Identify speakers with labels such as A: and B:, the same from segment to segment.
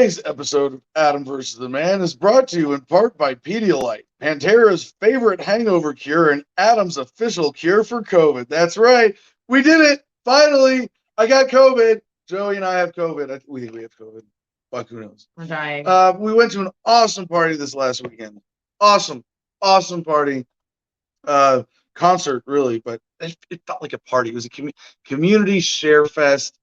A: Today's episode of Adam vs. the Man is brought to you in part by Pedialyte, Pantera's favorite hangover cure and Adam's official cure for COVID. That's right. We did it. Finally, I got COVID. Joey and I have COVID. We think we have COVID. Fuck, who knows?
B: We're dying.
A: We went to an awesome party this last weekend. Awesome party. Concert, really, but it felt like a party. It was a community share fest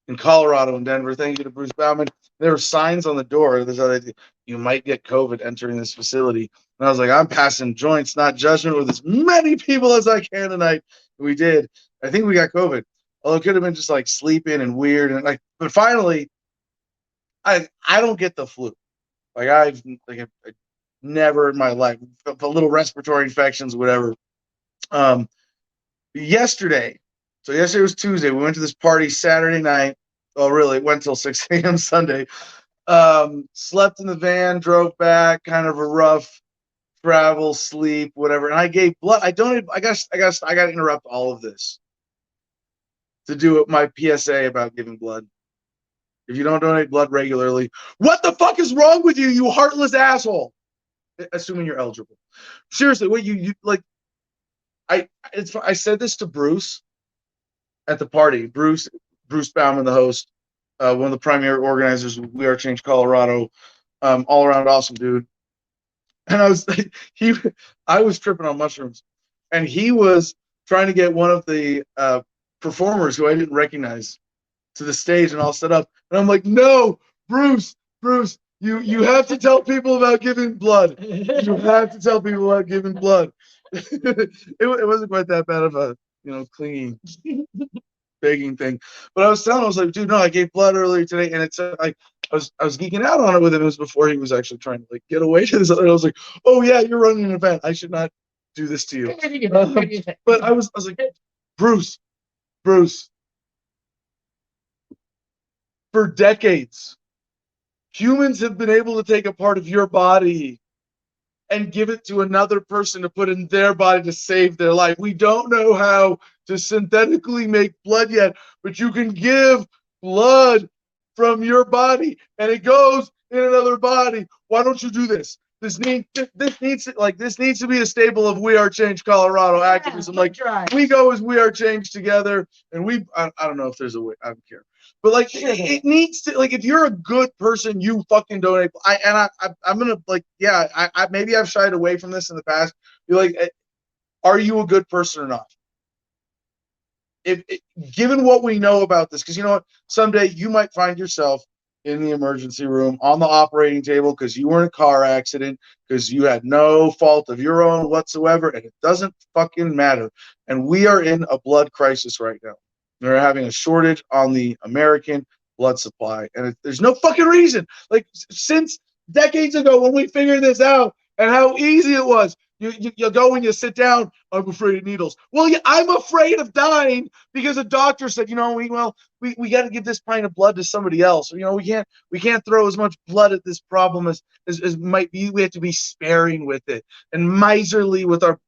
A: in Colorado and Denver. Thank you to Bruce Bauman. There were signs on the door that said you might get COVID entering this facility. And I was like, I'm passing joints, not judgment, with as many people as I can tonight. And we did. I think we got COVID. Although it could have been just like sleeping and weird. And like, but finally, I don't get the flu. I've never in my life, a little respiratory infections, whatever. Yesterday was Tuesday. We went to this party Saturday night. Oh, really? It went till 6 a.m. Sunday. Slept in the van, drove back, kind of a rough travel, sleep, whatever. And I gave blood. I got to interrupt all of this to do my PSA about giving blood. If you don't donate blood regularly, what the fuck is wrong with you, you heartless asshole? Assuming you're eligible. Seriously, what you like? I said this to Bruce at the party. Bruce Bauman, the host, one of the primary organizers of We Are Change Colorado, all around awesome dude. And I was tripping on mushrooms, and he was trying to get one of the performers who I didn't recognize to the stage and all set up. And I'm like, no, Bruce, you have to tell people about giving blood. You have to tell people about giving blood. It wasn't quite that bad of a clingy begging thing, but I was like, dude, no, I gave blood earlier today, and it's like I was geeking out on it with him. It was before he was actually trying to get away to this. And I was like, oh yeah, you're running an event. I should not do this to you. But I was like, Bruce, for decades, humans have been able to take a part of your body and give it to another person to put in their body to save their life. We don't know how to synthetically make blood yet, but you can give blood from your body and it goes in another body. Why don't you do this? This needs to be a staple of We Are Change Colorado activism. We go as We Are Change together, and I don't know if there's a way. I don't care. But it needs to, if you're a good person, you fucking donate. I'm gonna maybe I've shied away from this in the past. You're are you a good person or not? Given what we know about this, because you know what, someday you might find yourself in the emergency room on the operating table because you were in a car accident, because you had no fault of your own whatsoever, and it doesn't fucking matter. And we are in a blood crisis right now. They're having a shortage on the American blood supply, and there's no fucking reason. Since decades ago when we figured this out and how easy it was, you go and you sit down. I'm afraid of needles. Well, yeah, I'm afraid of dying because a doctor said, we got to give this pint of blood to somebody else. Or, we can't throw as much blood at this problem as might be. We have to be sparing with it and miserly with our.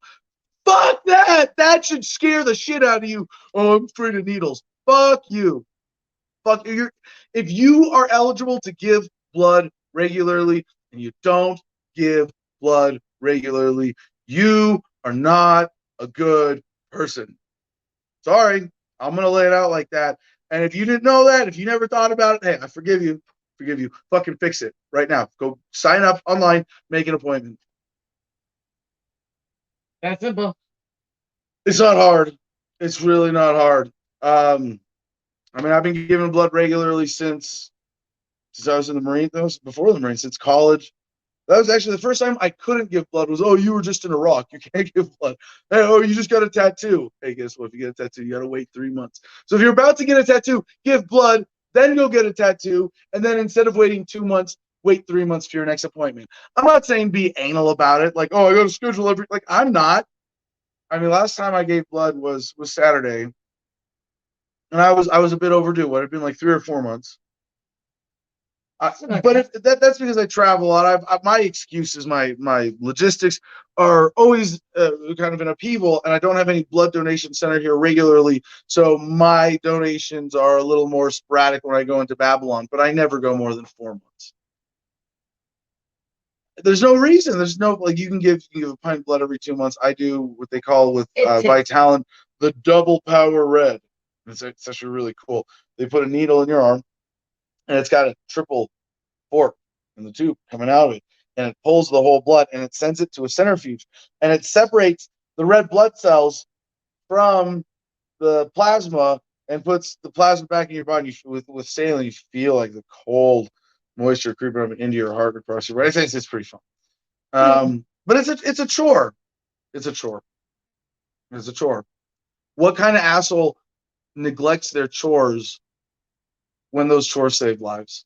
A: Fuck that! That should scare the shit out of you. Oh, I'm afraid of needles. Fuck you. Fuck you. If you are eligible to give blood regularly and you don't give blood regularly, you are not a good person. Sorry, I'm gonna lay it out like that. And if you didn't know that, if you never thought about it, hey, I forgive you. Fucking fix it right now. Go sign up online, make an appointment.
B: That's simple. It's
A: not hard. It's really not hard. I've been giving blood regularly since I was in the Marine. That was before the Marine, since college. That was actually the first time I couldn't give blood. Was, oh, you were just in Iraq. You can't give blood. Hey, oh, you just got a tattoo. Hey, guess what? If you get a tattoo, you got to wait 3 months. So if you're about to get a tattoo, give blood, then go get a tattoo, and then instead of waiting 2 months, wait 3 months for your next appointment. I'm not saying be anal about it. I got to schedule every. I'm not. Last time I gave blood was Saturday, and I was a bit overdue. What, it had been 3 or 4 months. But if that's because I travel a lot. My excuse is my logistics are always kind of in upheaval, and I don't have any blood donation center here regularly. So my donations are a little more sporadic when I go into Babylon, but I never go more than 4 months. There's no reason. There's no like you can give a pint of blood every 2 months. I do what they call with Vitalant the double power red. It's actually really cool. They put a needle in your arm, and it's got a triple fork in the tube coming out of it, and it pulls the whole blood and it sends it to a centrifuge, and it separates the red blood cells from the plasma and puts the plasma back in your body. With saline, you feel like the cold moisture creeping up into your heart across your body. I think it's pretty fun. But it's a chore. It's a chore. It's a chore. What kind of asshole neglects their chores when those chores save lives?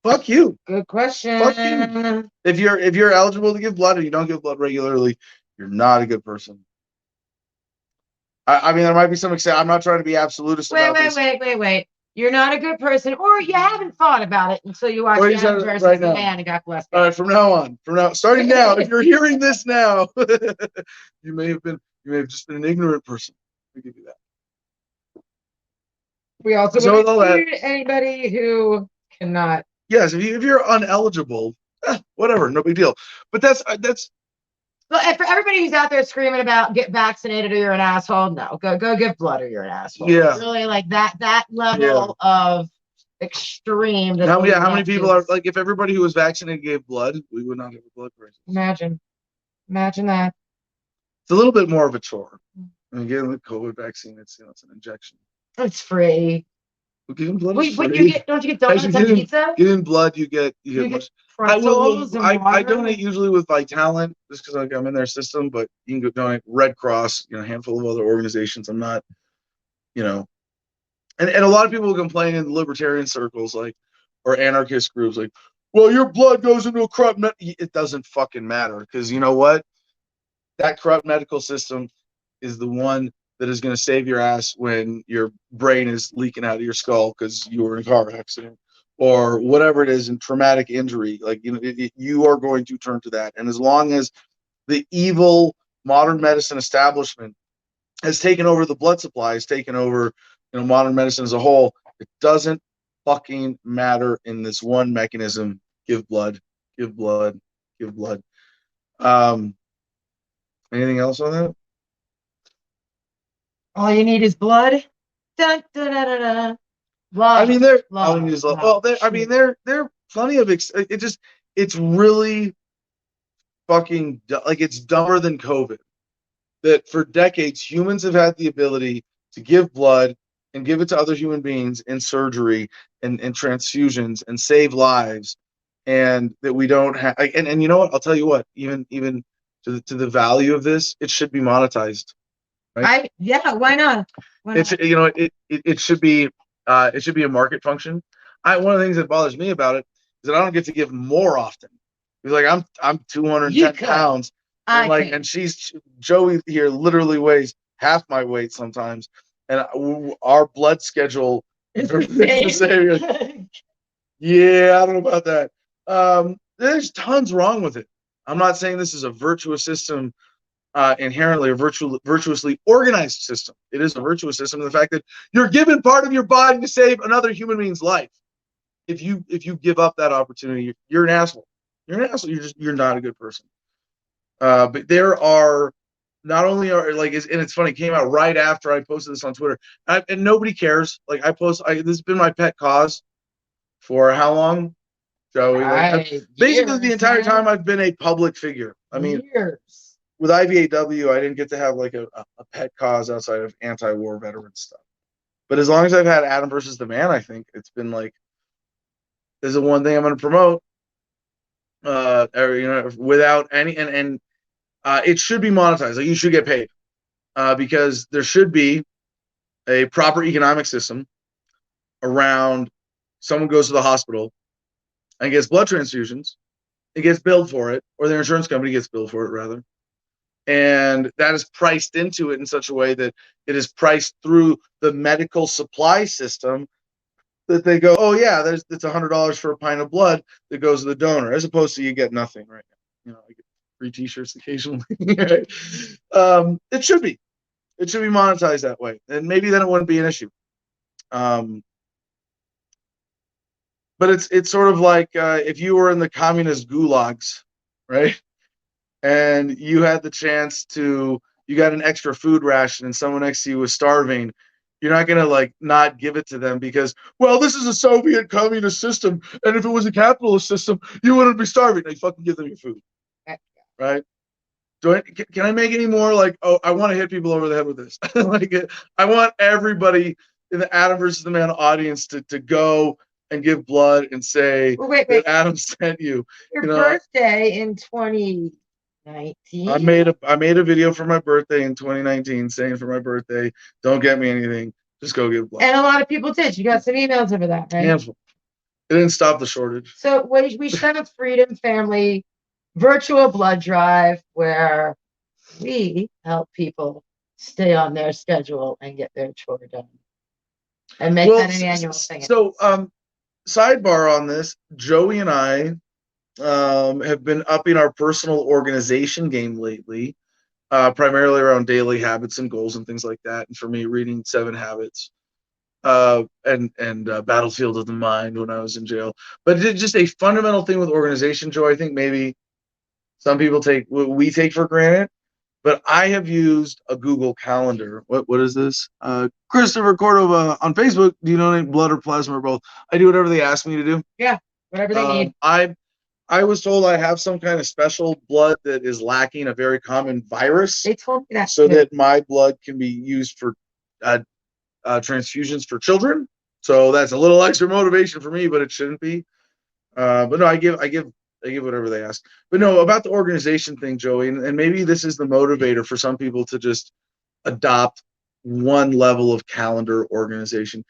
A: Fuck you.
B: Good question.
A: Fuck you. If you're eligible to give blood and you don't give blood regularly, you're not a good person. I mean, there might be some extent. I'm not trying to be absolutist about this.
B: Wait. You're not a good person, or you haven't thought about it until you watched Adam versus the Man and got blessed.
A: All right, from now, starting now, if you're hearing this now, you may have just been an ignorant person. We give you that.
B: We also include anybody who cannot.
A: Yes, if you're uneligible, whatever, no big deal. But that's.
B: Well, and for everybody who's out there screaming about get vaccinated or you're an asshole, no, go give blood or you're an asshole.
A: Yeah,
B: really, like that level of extreme.
A: How many people are like? If everybody who was vaccinated gave blood, we would not have a blood crisis.
B: Imagine that.
A: It's a little bit more of a chore. And again, the COVID vaccine, it's an injection.
B: It's free.
A: Giving blood
B: Wait, don't you get donuts on pizza?
A: Getting blood, you get I donate usually with Vitalant just because I'm in their system, but you can go donate Red Cross, a handful of other organizations. I'm not, and a lot of people will complain in libertarian circles or anarchist groups well, your blood goes into a corrupt it doesn't fucking matter because you know what? That corrupt medical system is the one that is going to save your ass when your brain is leaking out of your skull because you were in a car accident or whatever it is, in traumatic injury. You are going to turn to that. And as long as the evil modern medicine establishment has taken over the blood supply, has taken over, modern medicine as a whole, it doesn't fucking matter in this one mechanism. Give blood, give blood, give blood. Anything else on that?
B: All you need is blood. Dun, dun, dun, dun, dun. Love.
A: I mean, there are plenty of it's really fucking it's dumber than COVID. That for decades humans have had the ability to give blood and give it to other human beings in surgery and transfusions and save lives, and that we don't have. And you know what? I'll tell you what. Even to the value of this, it should be monetized. Right?
B: Why not?
A: It should be a market function. One of the things that bothers me about it is that I don't get to give more often. Because I'm 210 pounds, and Joey here literally weighs half my weight sometimes, and our blood schedule is the same. Yeah, I don't know about that. There's tons wrong with it. I'm not saying this is a virtuous system. Inherently a virtuously organized system. It is a virtuous system in the fact that you're given part of your body to save another human being's life. If you give up that opportunity, you're an asshole. You're an asshole. You're not a good person. But there are not only are and it's funny, it came out right after I posted this on Twitter, and nobody cares. This has been my pet cause for how long, Joey? Basically, the entire time I've been a public figure. I mean, years. With IVAW, I didn't get to have a pet cause outside of anti-war veteran stuff. But as long as I've had Adam versus the Man, I think it's been this is the one thing I'm going to promote. Without any and it should be monetized. You should get paid because there should be a proper economic system around someone goes to the hospital and gets blood transfusions, it gets billed for it, or their insurance company gets billed for it rather. And that is priced into it in such a way that it is priced through the medical supply system that they go, oh yeah, it's $100 for a pint of blood that goes to the donor, as opposed to you get nothing right now. I get free T-shirts occasionally. Right? It should be monetized that way, and maybe then it wouldn't be an issue. But it's sort of like if you were in the communist gulags, right? And you had the chance you got an extra food ration and someone next to you was starving, you're not going to like not give it to them because, well, this is a Soviet communist system. And if it was a capitalist system, you wouldn't be starving. No, you fucking give them your food. Right? Can I make any more like, oh, I want to hit people over the head with this. Like, I want everybody in the Adam versus the Man audience to go and give blood and say that Adam sent you.
B: Your birthday in 2019.
A: I made a video for my birthday in 2019 saying for my birthday, don't get me anything, just go give blood.
B: And a lot of people did. You got some emails over that, right?
A: Handful. It didn't stop the shortage.
B: So we should have a Freedom Family virtual blood drive where we help people stay on their schedule and get their chore done. And make that an annual thing.
A: So sidebar on this, Joey and I have been upping our personal organization game lately, primarily around daily habits and goals and things like that. And for me, reading 7 Habits and Battlefield of the Mind when I was in jail. But it's just a fundamental thing with organization, Joe. I think maybe some people we take for granted, but I have used a Google Calendar. What is this? Christopher Cordova on Facebook. Do you donate blood or plasma or both? I do whatever they ask me to do.
B: Yeah, whatever they need.
A: I was told I have some kind of special blood that is lacking a very common virus.
B: They told me that
A: so that my blood can be used for transfusions for children. So that's a little extra motivation for me, but it shouldn't be. But no, I give whatever they ask. But no, about the organization thing, Joey, and maybe this is the motivator for some people to just adopt one level of calendar organization.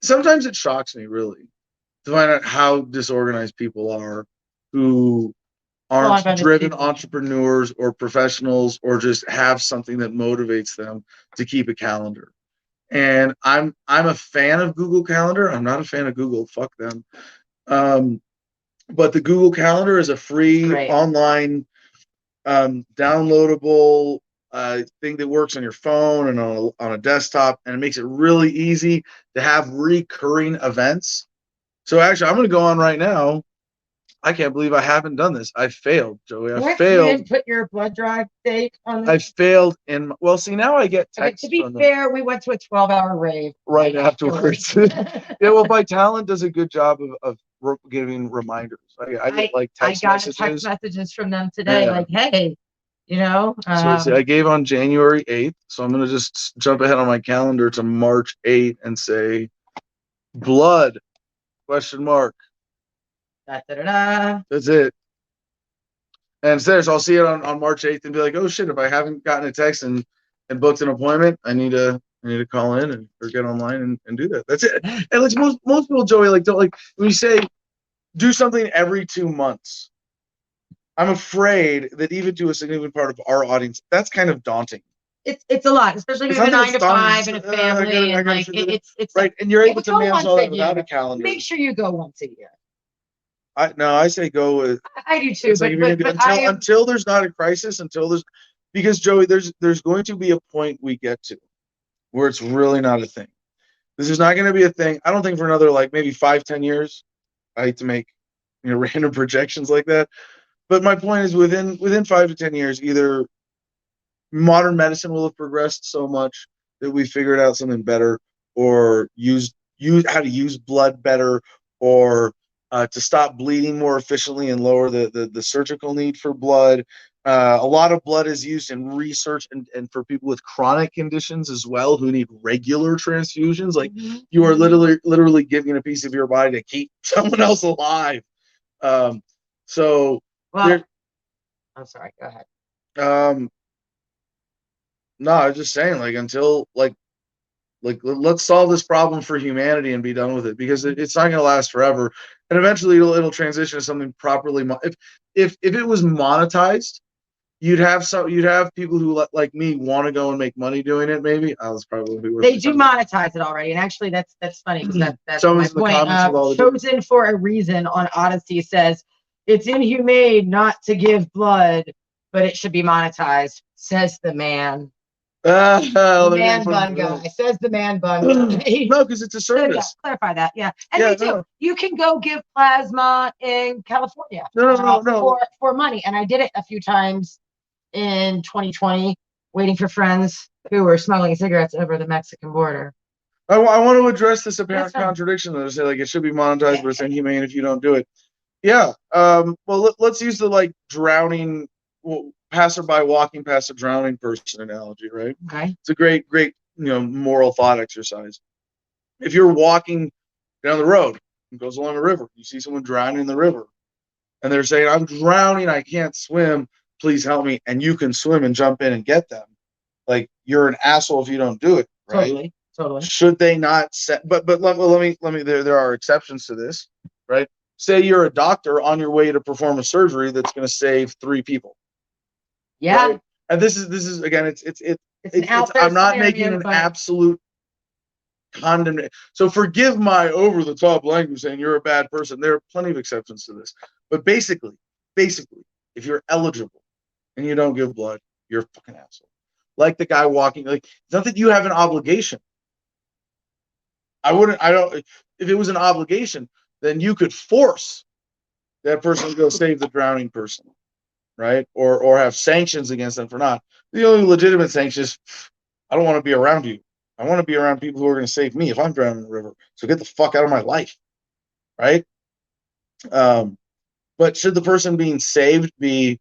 A: Sometimes it shocks me really to find out how disorganized people are who aren't driven entrepreneurs or professionals or just have something that motivates them to keep a calendar. And I'm a fan of Google Calendar. I'm not a fan of Google. Fuck them. But the Google Calendar is a free online downloadable thing that works on your phone and on a desktop, and it makes it really easy to have recurring events. So actually, I'm going to go on right now. I can't believe I haven't done this. I failed, Joey. I failed.
B: You didn't put your blood drive date on
A: I failed well, see, now I get texts.
B: Okay, to be fair, we went to a 12-hour rave
A: right afterwards. Yeah, well, my talent does a good job of giving reminders. I get like text messages.
B: I got text messages from them today, like, hey,
A: So I gave on January 8th, so I'm going to just jump ahead on my calendar to March 8th and say, blood, ? That's it. And it's there, so I'll see it on March 8th and be like, oh shit, if I haven't gotten a text and booked an appointment, I need to call in or get online and do that. That's it. And like most people, Joey, like don't like when you say do something every 2 months. I'm afraid that even to a significant part of our audience, that's kind of daunting.
B: It's a lot, especially if you have a 9 to 5 and a family, and like it's
A: right. And you're able to manage all that without a calendar.
B: Make sure you go once a year.
A: I say go with.
B: I do too,
A: until there's not a crisis, because Joey, there's going to be a point we get to where it's really not a thing. This is not going to be a thing. I don't think for another like maybe 5-10 years. I hate to make random projections like that, but my point is within 5 to 10 years, either modern medicine will have progressed so much that we figured out something better, or use how to use blood better, or to stop bleeding more efficiently and lower the surgical need for blood. A lot of blood is used in research and for people with chronic conditions as well who need regular transfusions. Like you are literally giving a piece of your body to keep someone else alive. I'm sorry, go ahead. No, I was just saying, like, until like let's solve this problem for humanity and be done with it, because it's not going to last forever, and eventually it'll transition to something properly. If it was monetized, you'd have people who like me want to go and make money doing it. Maybe I was probably
B: they do monetize it already, and actually that's funny because that's
A: someone's
B: my
A: in the
B: point.
A: comments with all the
B: Chosen for a Reason on Odyssey says it's inhumane not to give blood, but it should be monetized. Says the man. The man bun guy says the man bun guy.
A: No, because it's a service.
B: Yeah, clarify that. Yeah, and they do. You can go give plasma in California for money, and I did it a few times in 2020, waiting for friends who were smuggling cigarettes over the Mexican border.
A: I want to address this apparent contradiction that I say, like, it should be monetized, but it's inhumane if you don't do it. Yeah. Well, let's use the like drowning passerby walking past a drowning person analogy, right?
B: Okay.
A: It's a great moral thought exercise. If you're walking down the road and goes along a river, you see someone drowning in the river, and they're saying, "I'm drowning, I can't swim, please help me," and you can swim and jump in and get them. Like, you're an asshole if you don't do it, right?
B: Totally.
A: Should they not set? But let me. There are exceptions to this, right? Say you're a doctor on your way to perform a surgery that's going to save 3 people.
B: Yeah.
A: Right? And this is again, it's
B: I'm
A: not making an absolute condemnation. So forgive my over the top language saying you're a bad person. There are plenty of exceptions to this. But basically, if you're eligible and you don't give blood, you're a fucking asshole. Like the guy walking, like, it's not that you have an obligation. If it was an obligation, then you could force that person to go save the drowning person, right? Or have sanctions against them for not. The only legitimate sanction is, I don't want to be around you. I want to be around people who are going to save me if I'm drowning in the river. So get the fuck out of my life, right? But should the person being saved be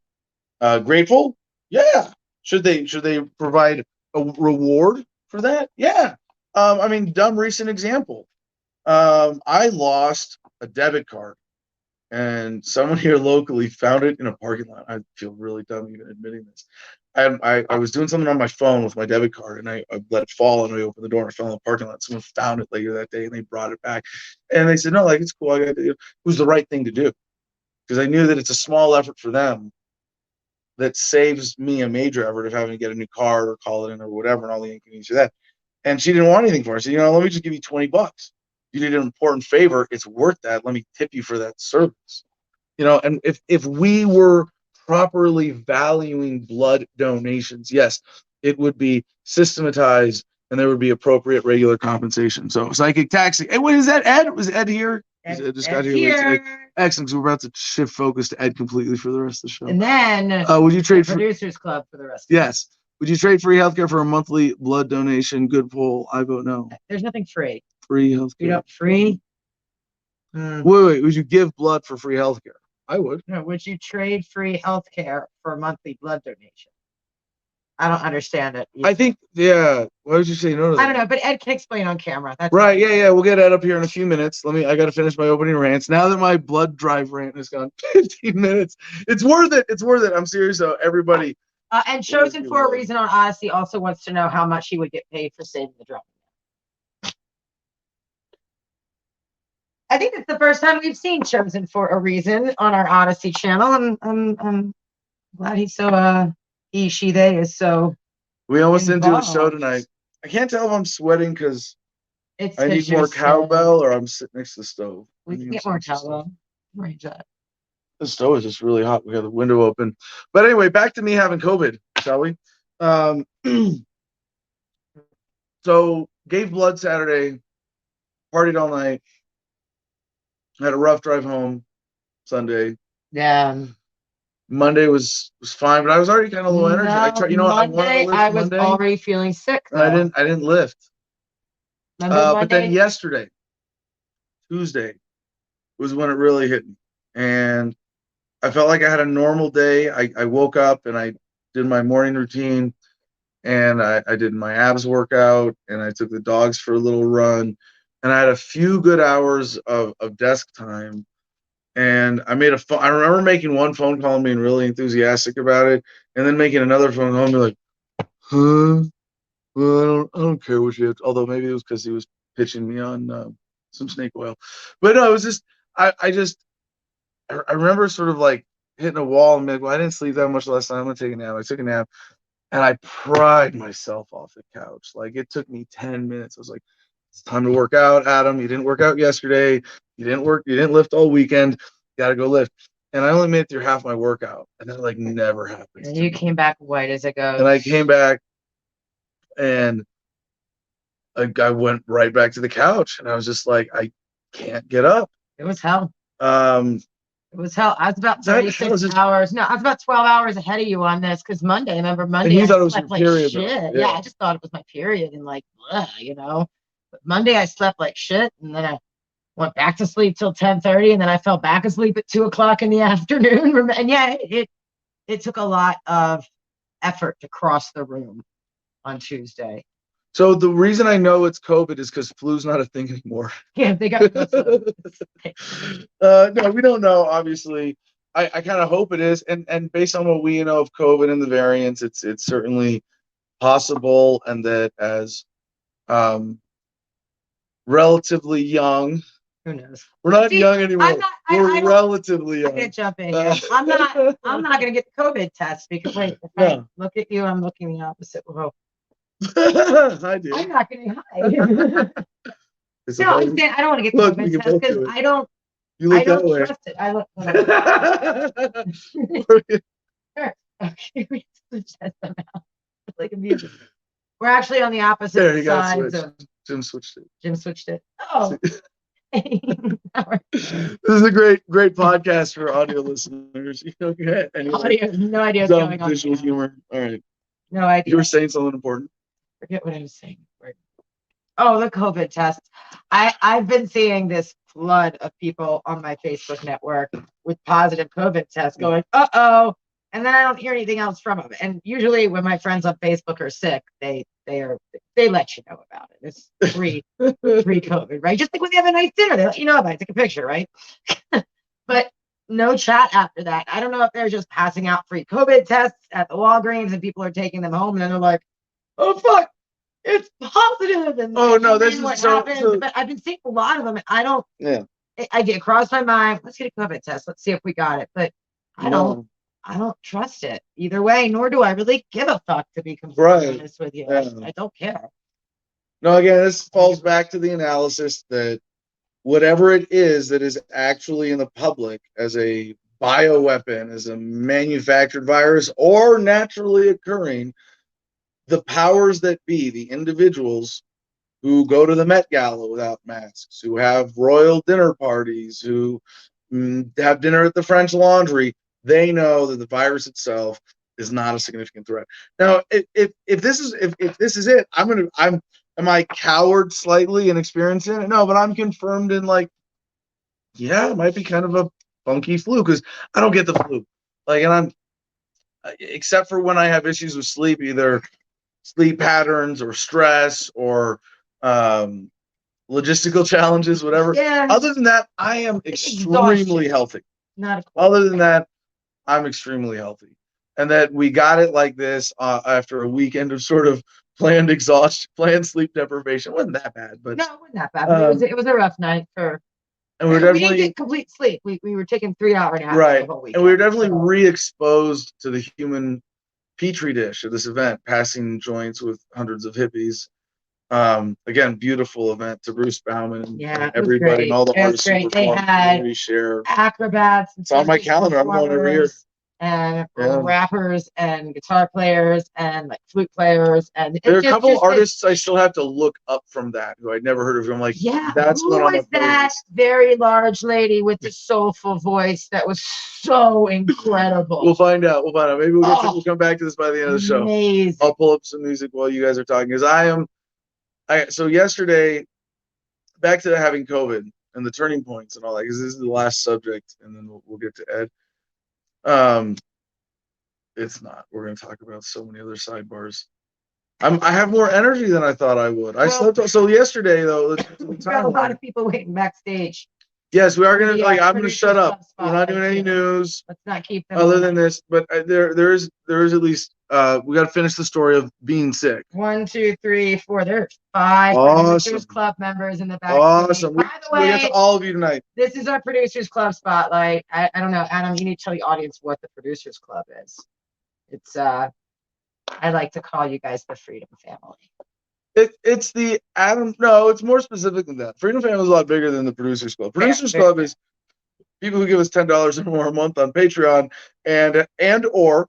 A: grateful? Yeah. Should they provide a reward for that? Yeah. I mean, dumb recent example. I lost a debit card, and someone here locally found it in a parking lot. I feel really dumb even admitting this. I was doing something on my phone with my debit card, and I let it fall, and I opened the door and I fell in the parking lot. Someone found it later that day, and they brought it back, and they said, "No, like, it's cool. It was the right thing to do," because I knew that it's a small effort for them that saves me a major effort of having to get a new card or call it in or whatever, and all the inconvenience of that. And she didn't want anything for it. I said, let me just give you $20. You did an important favor. It's worth that. Let me tip you for that service. And if we were properly valuing blood donations, yes, it would be systematized and there would be appropriate regular compensation. So psychic taxi. Hey, what is that, Ed? Was Ed here?
B: Ed
A: just got here. Excellent, because we're about to shift focus to Ed completely for the rest of the show.
B: And then
A: would you trade
B: Producers Club for the rest of
A: Yes. Would you trade free healthcare for a monthly blood donation? Good poll. I vote no.
B: There's nothing free.
A: Free healthcare.
B: Free?
A: Wait. Would you give blood for free healthcare? I would.
B: No, would you trade free healthcare for a monthly blood donation? I don't understand it.
A: I think, yeah. Why would you say no to that?
B: I don't know, but Ed can explain on camera. That's
A: right. Yeah. We'll get Ed up here in a few minutes. I got to finish my opening rants. Now that my blood drive rant has gone 15 minutes, it's worth it. It's worth it. I'm serious, though. Everybody.
B: And Chosen for a Reason on Odyssey also wants to know how much he would get paid for saving the drowning man. I think it's the first time we've seen Chosen for a Reason on our Odyssey channel. I'm glad he's so she they is so.
A: We almost didn't do a show tonight. I can't tell if I'm sweating because I need more cowbell or I'm sitting next to the stove.
B: We can get more cowbell. Range that.
A: The stove is just really hot. We got the window open. But anyway, back to me having COVID, shall we? So gave blood Saturday, partied all night, had a rough drive home Sunday.
B: Yeah.
A: Monday was fine, but I was already kind of low energy.
B: I was already feeling sick.
A: I didn't lift. But then yesterday, Tuesday, was when it really hit me. And I felt like I had a normal day. I woke up and I did my morning routine, and I did my abs workout, and I took the dogs for a little run, and I had a few good hours of desk time. And I made I remember making one phone call and being really enthusiastic about it, and then making another phone call and be like, huh? Well, I don't care what you have to, although maybe it was because he was pitching me on some snake oil. But no, it was just I remember sort of like hitting a wall and be like, well, I didn't sleep that much last night. I'm gonna take a nap. I took a nap and I pried myself off the couch. Like it took me 10 minutes. I was like, it's time to work out, Adam. You didn't work out yesterday. You didn't lift all weekend. You gotta go lift. And I only made it through half my workout. And that like never happened.
B: And you came back white as a ghost.
A: And I came back and I went right back to the couch and I was just like, I can't get up.
B: It was hell.
A: It
B: was hell. I was about 36 hours. No, I was about 12 hours ahead of you on this because Monday, remember Monday?
A: And you thought it was your period.
B: Shit. Yeah, I just thought it was my period and like, you know. But Monday I slept like shit and then I went back to sleep till 10:30 and then I fell back asleep at 2:00 in the afternoon. And yeah, it took a lot of effort to cross the room on Tuesday.
A: So the reason I know it's COVID is because flu's not a thing anymore.
B: Yeah, they got the
A: flu. No, we don't know. Obviously, I kind of hope it is, and based on what we know of COVID and the variants, it's certainly possible, and that as relatively young.
B: Who knows?
A: We're not young anymore. We're relatively young.
B: I'm gonna jump in here. I'm not gonna get the COVID test because wait, if I look at you, I'm looking the opposite way.
A: I do.
B: I'm not gonna hide. No, I'm saying I don't want to get the COVID test because I don't.
A: You look that way.
B: Trust it. I look. Okay, we switch that somehow. Like a music. We're actually on the opposite sides of.
A: Jim switched it.
B: Jim switched it. Oh.
A: This is a great podcast for audio listeners. Okay. Anyway,
B: audio, no idea what's going on.
A: Visual humor. All right.
B: No idea.
A: You were saying something important.
B: Forget what I was saying. Oh, the COVID tests. I've been seeing this flood of people on my Facebook network with positive COVID tests going, uh-oh. And then I don't hear anything else from them. And usually when my friends on Facebook are sick, they let you know about it. It's free COVID, right? Just like when they have a nice dinner, they let you know about it. Take a picture, right? But no chat after that. I don't know if they're just passing out free COVID tests at the Walgreens and people are taking them home and then they're like, oh fuck, it's positive. And
A: oh no, this is so.
B: But I've been seeing a lot of them. And I don't. Yeah. I get across my mind. Let's get a COVID test. Let's see if we got it. But I don't trust it either way, nor do I really give a fuck, to be completely honest with you. Yeah. I don't care.
A: No, again, this falls back to the analysis that whatever it is that is actually in the public as a bioweapon, as a manufactured virus, or naturally occurring, the powers that be, the individuals who go to the Met Gala without masks, who have royal dinner parties, who have dinner at the French Laundry, they know that the virus itself is not a significant threat. Now, if this is it, am I coward slightly and experiencing it? No, but I'm confirmed in like, yeah, it might be kind of a funky flu because I don't get the flu. Like, and I'm except for when I have issues with sleep, either sleep patterns or stress or logistical challenges, whatever.
B: Yeah.
A: Other than that, I am extremely healthy. Other than that, I'm extremely healthy. And that we got it like this after a weekend of sort of planned exhaustion, planned sleep deprivation. It wasn't that bad, but
B: no, it wasn't that bad. It was a rough night for.
A: And
B: we didn't get complete sleep. We were taking 3-hour naps the whole weekend.
A: And we were definitely re-exposed to the human petri dish at this event, passing joints with hundreds of hippies. Again, beautiful event to Bruce Bauman and everybody and all the artists.
B: They had acrobats.
A: It's on my calendar. I'm going every year.
B: And rappers and guitar players and like flute players. And
A: there are a couple artists I still have to look up from that who I'd never heard of. I'm like, that's
B: who was that very large lady with the soulful voice that was so incredible?
A: We'll find out. Maybe we'll come back to this by the end of the show.
B: Amazing.
A: I'll pull up some music while you guys are talking because so yesterday, back to having COVID and the turning points and all that, because this is the last subject, and then we'll get to Ed. It's not. We're going to talk about so many other sidebars. I have more energy than I thought I would. I slept. So yesterday, though,
B: we have a lot of people waiting backstage.
A: Yes, we are going to. I'm going to shut up. We're not doing any news.
B: Let's not keep them
A: other than this. But there is at least we got to finish the story of being sick.
B: 1, 2, 3, 4. There's 5 Producers Club members in the back.
A: Awesome.
B: By the way,
A: we get to all of you tonight.
B: This is our Producers Club spotlight. I don't know, Adam, you need to tell the audience what the Producers Club is. It's I like to call you guys the Freedom Family.
A: It's the Adam. No, it's more specific than that. Freedom Family is a lot bigger than the Producers Club. Producers Club is people who give us $10 or more a month on Patreon and or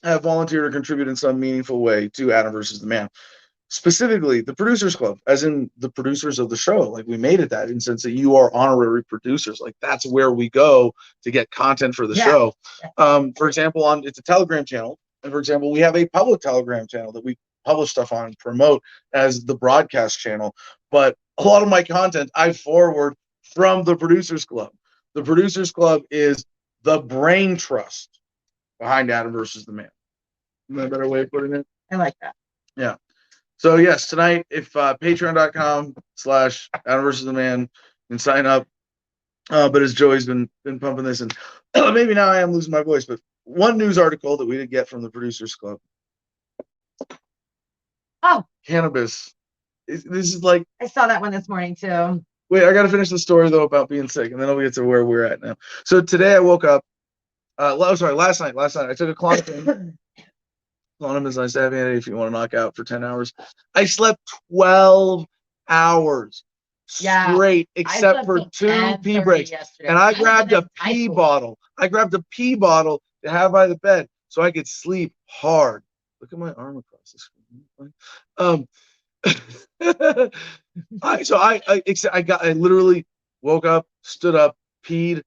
A: have volunteered or contributed in some meaningful way to Adam versus the Man. Specifically, the Producers Club, as in the producers of the show. Like, we made it that in the sense that you are honorary producers. Like, that's where we go to get content for the show. For example, it's a Telegram channel. And for example, we have a public Telegram channel that we publish stuff on and promote as the broadcast channel. But a lot of my content I forward from the Producers Club. The Producers Club is the brain trust behind Adam versus the Man. Is that a better way of putting it?
B: I like that.
A: Yeah. So yes, tonight, if patreon.com/Adam versus the Man, you can sign up. But as Joey's been pumping this, and maybe now I am losing my voice, but one news article that we did get from the Producers Club.
B: Oh,
A: cannabis. This is like,
B: I saw that one this morning too.
A: Wait, I got to finish the story though about being sick, and then I'll get to where we're at now. So today I woke up. Last night I took a Klonopin. Klonopin is nice to have if you want to knock out for 10 hours. I slept 12 hours straight, except for 2 pee breaks. Yesterday. And I grabbed a pee bottle. I grabbed a pee bottle to have by the bed so I could sleep hard. Look at my arm across the screen. I literally woke up, stood up, peed,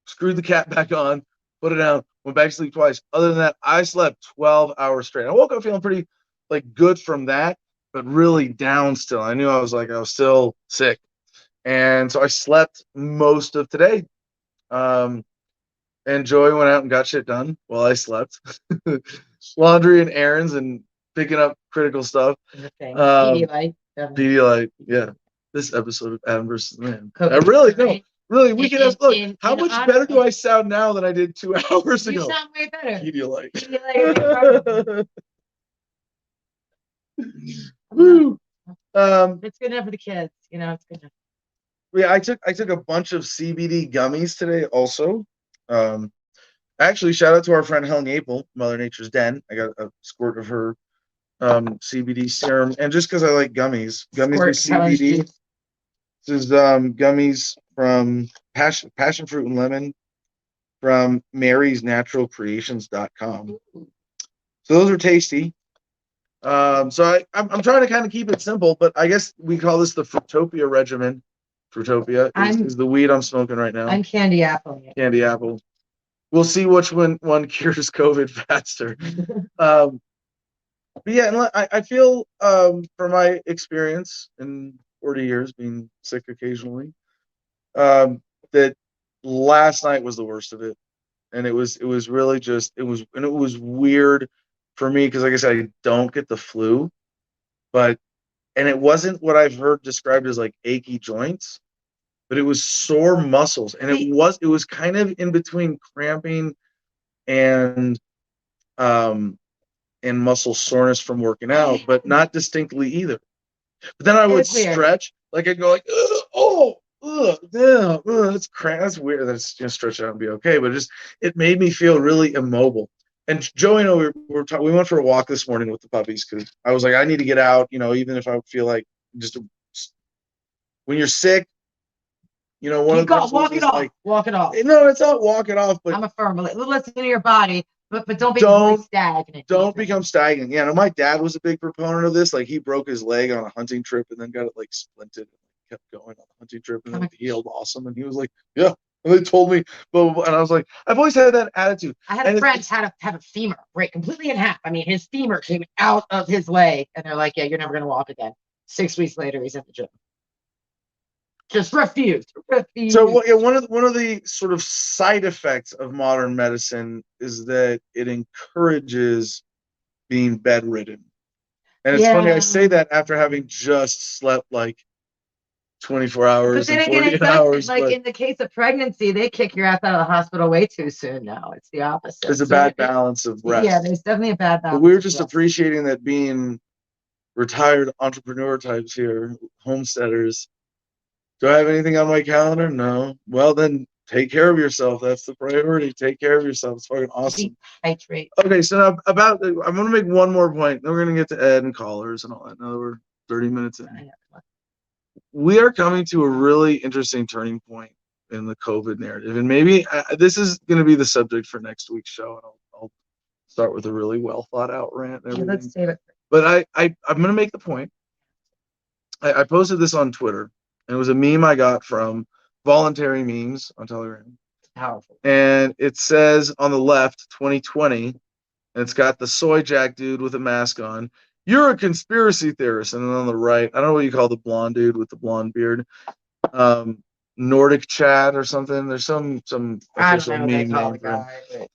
A: screwed the cat back on, put it down, went back to sleep twice. Other than that, I slept 12 hours straight. I woke up feeling pretty good from that, but really down still. I knew I was still sick. And so I slept most of today. And Joey went out and got shit done while I slept. Laundry and errands and picking up critical stuff. Pedialyte, yeah. This episode of Adam versus the Man. Really, we can ask, look, how much better do I sound now than I did 2 hours ago?
B: You sound way better.
A: Pedialyte. Woo.
B: It's good enough for the kids, it's good enough.
A: Yeah, I took a bunch of CBD gummies today also. Actually, shout out to our friend Helen Apel, Mother Nature's Den. I got a squirt of her CBD serum, and just because I like gummies with CBD. This is gummies from passion fruit and lemon from marysnaturalcreations.com. So those are tasty. So I'm trying to kind of keep it simple, but I guess we call this the Fruitopia regimen. Fruitopia is the weed I'm smoking right now.
B: I'm candy apple.
A: Candy apple. We'll see which one cures COVID faster. But yeah, and I feel from my experience in 40 years being sick occasionally, that last night was the worst of it. And it was really just, it was weird for me because, like I said, I don't get the flu, and it wasn't what I've heard described as like achy joints, but it was sore muscles. And it was kind of in between cramping and muscle soreness from working out, but not distinctly either. But then I would stretch, like I'd go like, that's cramp. That's weird. That's stretch out and be okay. But it made me feel really immobile. And Joey and I, we went for a walk this morning with the puppies because I was like, I need to get out. Even if I feel like when you're sick, one of the things
B: walk it off. Walk it off.
A: No, it's not walk it off. But
B: I'm a firm. Listen to your body. But don't become stagnant.
A: Don't become stagnant. Yeah, no, my dad was a big proponent of this. Like, he broke his leg on a hunting trip and then got it splinted and kept going on the hunting trip and then it healed awesome. And he was like, yeah. And they told me, blah, blah, blah. And I was like, I've always had that attitude.
B: I had a friend have a femur break completely in half. I mean, his femur came out of his leg, and they're like, yeah, you're never gonna walk again. 6 weeks later, he's at the gym. Just refused.
A: So one of the sort of side effects of modern medicine is that it encourages being bedridden. And it's funny, I say that after having just slept 24
B: But
A: hours
B: then
A: and
B: again,
A: 48
B: it does,
A: hours.
B: like
A: But
B: in the case of pregnancy, they kick your ass out of the hospital way too soon now. It's the opposite.
A: there's a
B: So
A: bad balance of rest.
B: yeah, there's definitely a bad
A: But
B: balance.
A: we were
B: of
A: just
B: rest.
A: appreciating that being retired entrepreneur types here, homesteaders. Do I have anything on my calendar? No. Well, then take care of yourself. That's the priority. Take care of yourself. It's fucking awesome.
B: Hydrate.
A: Okay, so now about I'm gonna make one more point. Then we're gonna get to Ed and callers and all that. Now we're 30 minutes in. We are coming to a really interesting turning point in the COVID narrative, and maybe this is going to be the subject for next week's show. And I'll start with a really well thought out rant. And everything.
B: Let's save it.
A: But I'm going to make the point. I posted this on Twitter, and it was a meme I got from Voluntary Memes on Telegram.
B: Powerful.
A: And it says on the left, 2020, and it's got the soy jack dude with a mask on. You're a conspiracy theorist. And then on the right, I don't know what you call the blonde dude with the blonde beard. Nordic Chad or something. There's some official meme name for him.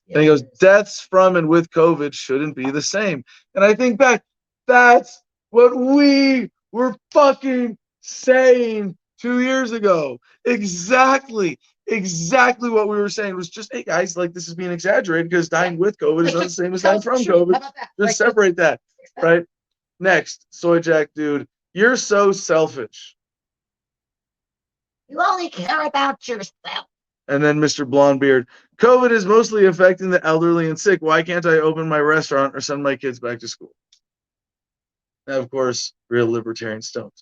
A: And he goes, deaths from and with COVID shouldn't be the same. And I think back, that's what we were fucking saying 2 years ago. Exactly what we were saying. It was just, hey guys, like this is being exaggerated because dying with COVID is not the same as dying from COVID. Just separate that, right? Next, soy jack dude, you're so selfish.
B: You only care about yourself.
A: And then Mr. Blondebeard, COVID is mostly affecting the elderly and sick. Why can't I open my restaurant or send my kids back to school? And of course, real libertarians don't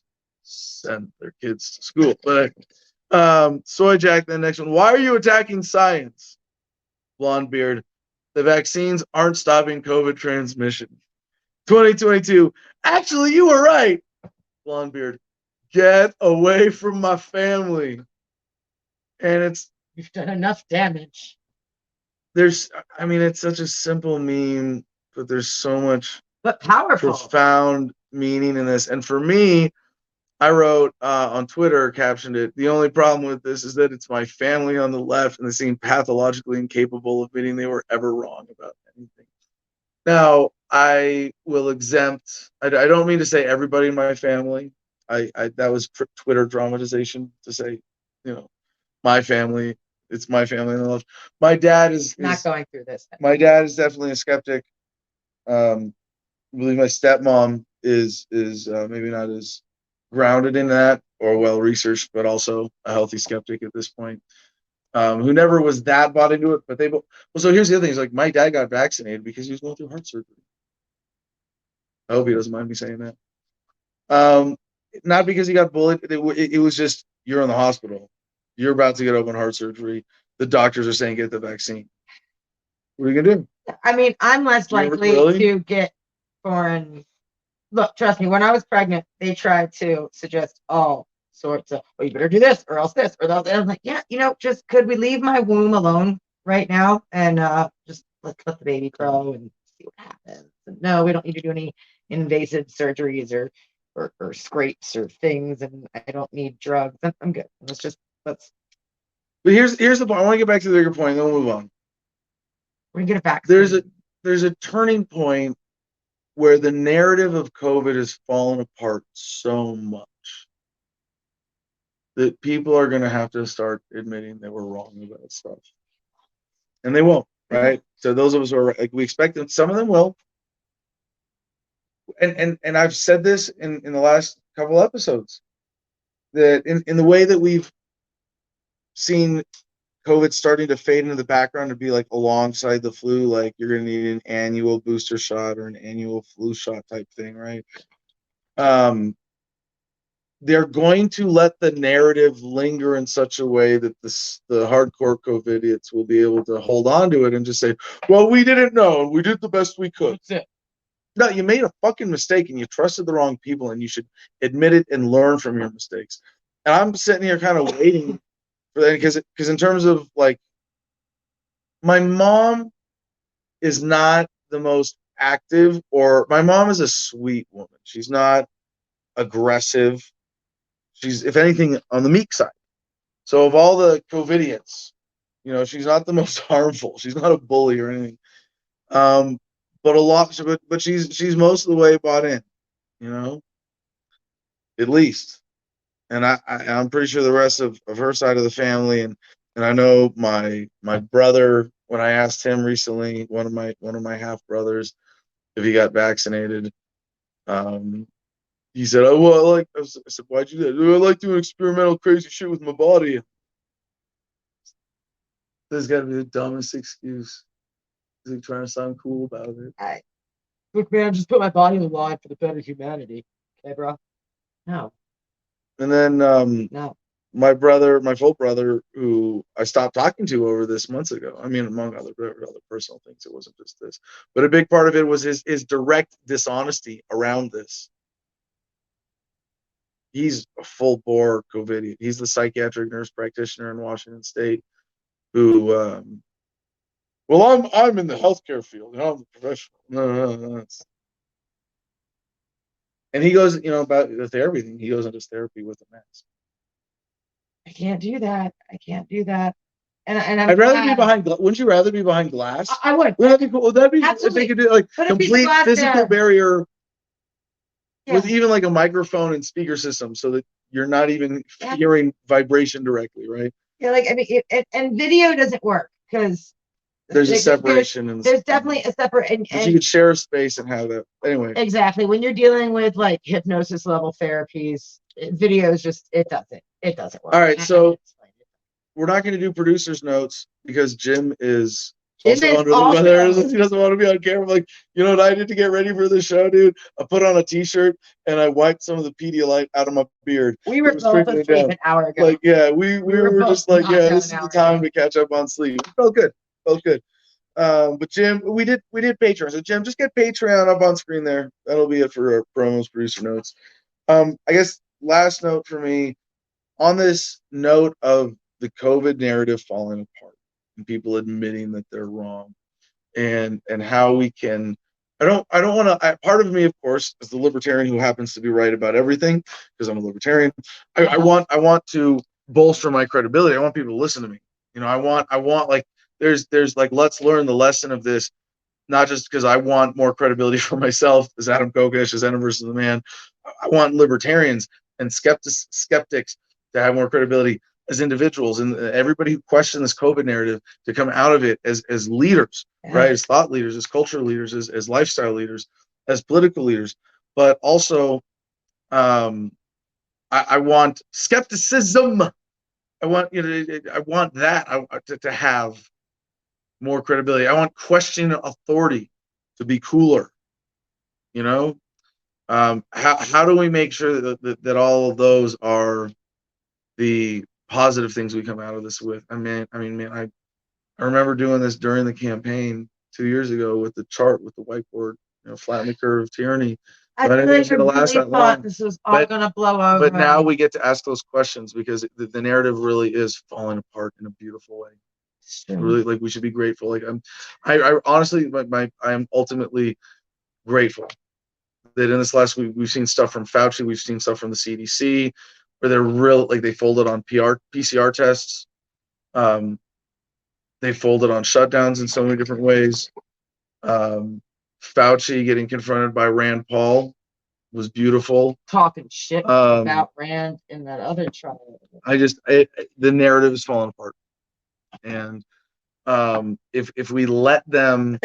A: send their kids to school. But Soy Jack, the next one. Why are you attacking science? Blondebeard, the vaccines aren't stopping COVID transmission. 2022, actually, you were right. Blondebeard, get away from my family. And
B: you've done enough damage.
A: It's such a simple meme, but there's so much
B: powerful,
A: profound meaning in this. And for me, I wrote on Twitter, captioned it, the only problem with this is that it's my family on the left and they seem pathologically incapable of admitting they were ever wrong about anything. Now, I will exempt, I don't mean to say everybody in my family. That was Twitter dramatization to say, my family, it's my family on the left. My dad is
B: not going through this.
A: My dad is definitely a skeptic. I believe my stepmom is maybe not as grounded in that or well researched, but also a healthy skeptic at this point. Who never was that bought into it, but they both. Well, so here's the other thing: is like my dad got vaccinated because he was going through heart surgery. I hope he doesn't mind me saying that. Not because he got bullied. It was just you're in the hospital. You're about to get open heart surgery. The doctors are saying get the vaccine. What are you gonna do?
B: I mean, I'm less likely to get foreign. Look, trust me. When I was pregnant, they tried to suggest all sorts of, well, you better do this or else this or that. And I was like, yeah, just could we leave my womb alone right now and just let's let the baby grow and see what happens. And no, we don't need to do any invasive surgeries or scrapes or things, and I don't need drugs. I'm good. Let's.
A: But here's the point. I want to get back to the bigger point, then we'll move on.
B: We're gonna get it back.
A: There's a turning point where the narrative of COVID has fallen apart so much that people are going to have to start admitting they were wrong about stuff, and they won't, right? So those of us who are like, we expect that some of them will, and I've said this in the last couple episodes that in the way that we've seen COVID starting to fade into the background to be like alongside the flu, like you're going to need an annual booster shot or an annual flu shot type thing, right? They're going to let the narrative linger in such a way that the hardcore COVIDiots will be able to hold on to it and just say, well, we didn't know and we did the best we could. That's it. No, you made a fucking mistake and you trusted the wrong people and you should admit it and learn from your mistakes. And I'm sitting here kind of waiting for that because in terms of like, my mom is not the most active, or my mom is a sweet woman. She's not aggressive. She's, if anything, on the meek side. So of all the COVIDiots, she's not the most harmful. She's not a bully or anything. But a lot, but she's most of the way bought in, at least. and I'm pretty sure the rest of her side of the family, and I know my brother, when I asked him recently, one of my half brothers, if he got vaccinated, he said, "Oh well, I said, why'd you do that? I like doing experimental crazy shit with my body." There's got to be the dumbest excuse. He's like trying to sound cool about it.
B: Look, man, just put my body on the line for the better humanity. Okay, bro? No.
A: And then
B: No.
A: my full brother, who I stopped talking to over this months ago. I mean, among other personal things, it wasn't just this, but a big part of it was his direct dishonesty around this. He's a full bore COVIDian. He's the psychiatric nurse practitioner in Washington State who, well, I'm in the healthcare field. I'm a professional. No. And he goes, about the therapy thing. He goes into therapy with a mask.
B: I can't do that. And
A: I'd rather be behind. Wouldn't you rather be behind glass?
B: I would.
A: Wouldn't that be cool? Would that be
B: Absolutely.
A: if they could do like complete physical barrier with even like a microphone and speaker system, so that you're not even hearing vibration directly, right?
B: Yeah, like I mean, and video doesn't work because
A: there's a separation, and
B: there's definitely a separate. And
A: you could share a space and have that anyway.
B: Exactly. When you're dealing with like hypnosis level therapies, video is just it doesn't work.
A: All right, so we're not going to do producer's notes because Jim is also under the weather. He doesn't want to be on camera. Like, you know what I did to get ready for the show, dude? I put on a t-shirt and I wiped some of the Pedialyte out of my beard.
B: We were both asleep an hour ago.
A: Like, yeah, we were just like, yeah, this is the time to catch up on sleep. It felt good. But Jim, we did Patreon. So Jim, just get Patreon up on screen there. That'll be it for our promos, producer notes. I guess last note for me on this note of the COVID narrative falling apart and people admitting that they're wrong, and how we can. I don't want to. Part of me, of course, is the libertarian who happens to be right about everything because I'm a libertarian. I want to bolster my credibility. I want people to listen to me. I want like there's like, let's learn the lesson of this, not just because I want more credibility for myself as Adam Kokesh, as Adam versus the Man. I want libertarians and skeptics to have more credibility as individuals, and everybody who questions this COVID narrative to come out of it as leaders, right? As thought leaders, as culture leaders, as lifestyle leaders, as political leaders. But also, I want skepticism. I want that to have more credibility. I want questioning authority to be cooler. How do we make sure that all of those are the positive things we come out of this with? I remember doing this during the campaign 2 years ago with the chart, with the whiteboard, flatten the curve of tyranny.
B: I really thought this was all going to blow over.
A: But now we get to ask those questions because the narrative really is falling apart in a beautiful way. Really, like, we should be grateful. Like, I honestly, I am ultimately grateful that in this last week we've seen stuff from Fauci, we've seen stuff from the CDC, where they're they folded on PCR tests, they folded on shutdowns in so many different ways. Fauci getting confronted by Rand Paul was beautiful.
B: Talking shit about Rand in that other trial.
A: The narrative is falling apart, and if we let them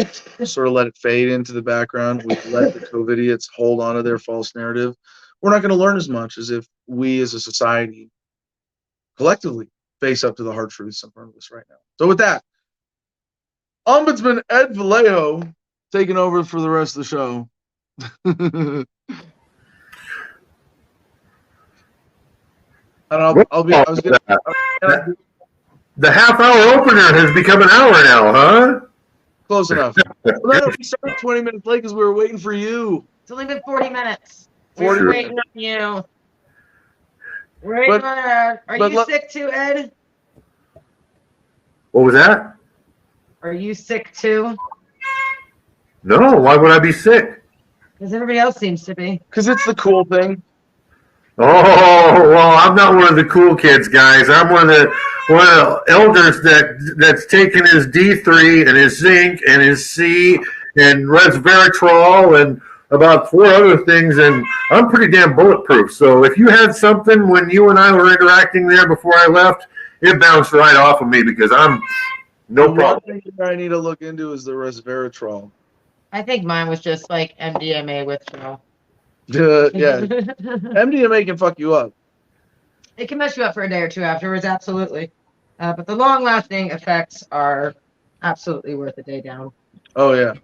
A: sort of let it fade into the background, we let the COVIDiots hold on to their false narrative, we're not going to learn as much as if we as a society collectively face up to the hard truths in front of us right now. So with that, Ombudsman Ed Vallejo taking over for the rest of the show.
C: The half-hour opener has become an hour now, huh?
A: Close enough. No, we started 20 minutes late because we were waiting for you.
B: It's only been 40 minutes. We're waiting on you. Are you sick too, Ed?
C: What was that?
B: Are you sick too?
C: No, why would I be sick?
B: Because everybody else seems to be.
A: Because it's the cool thing.
C: Oh, well, I'm not one of the cool kids, guys. I'm one of the elders that's taken his D3 and his zinc and his C and resveratrol and about 4 other things, and I'm pretty damn bulletproof. So if you had something when you and I were interacting there before I left, it bounced right off of me because I'm no problem.
A: One thing that I need to look into is the resveratrol.
B: I think mine was just like MDMA withdrawal.
A: Yeah, MDMA can fuck you up.
B: It can mess you up for a day or two afterwards, absolutely. But the long-lasting effects are absolutely worth a day down.
A: Oh yeah.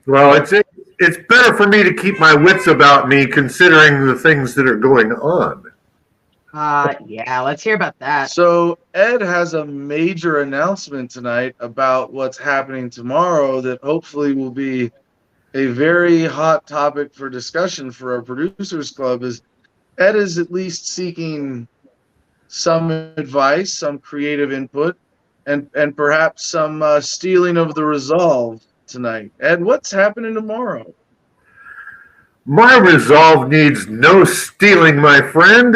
C: Well, it's better for me to keep my wits about me considering the things that are going on.
B: Yeah, let's hear about that.
A: So Ed has a major announcement tonight about what's happening tomorrow that hopefully will be a very hot topic for discussion for our producers club. Is Ed is at least seeking some advice, some creative input, and perhaps some stealing of the resolve tonight. Ed, what's happening tomorrow?
C: My resolve needs no stealing, my friend.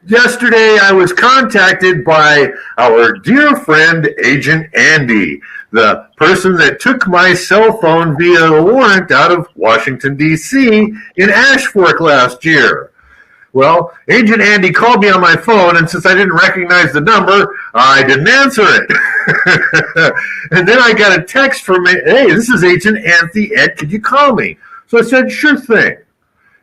C: Yesterday, I was contacted by our dear friend, Agent Andy, the person that took my cell phone via a warrant out of Washington, D.C. in Ash Fork last year. Well, Agent Andy called me on my phone, and since I didn't recognize the number, I didn't answer it. And then I got a text from me, hey, this is Agent Anthony. Ed, could you call me? So I said, sure thing.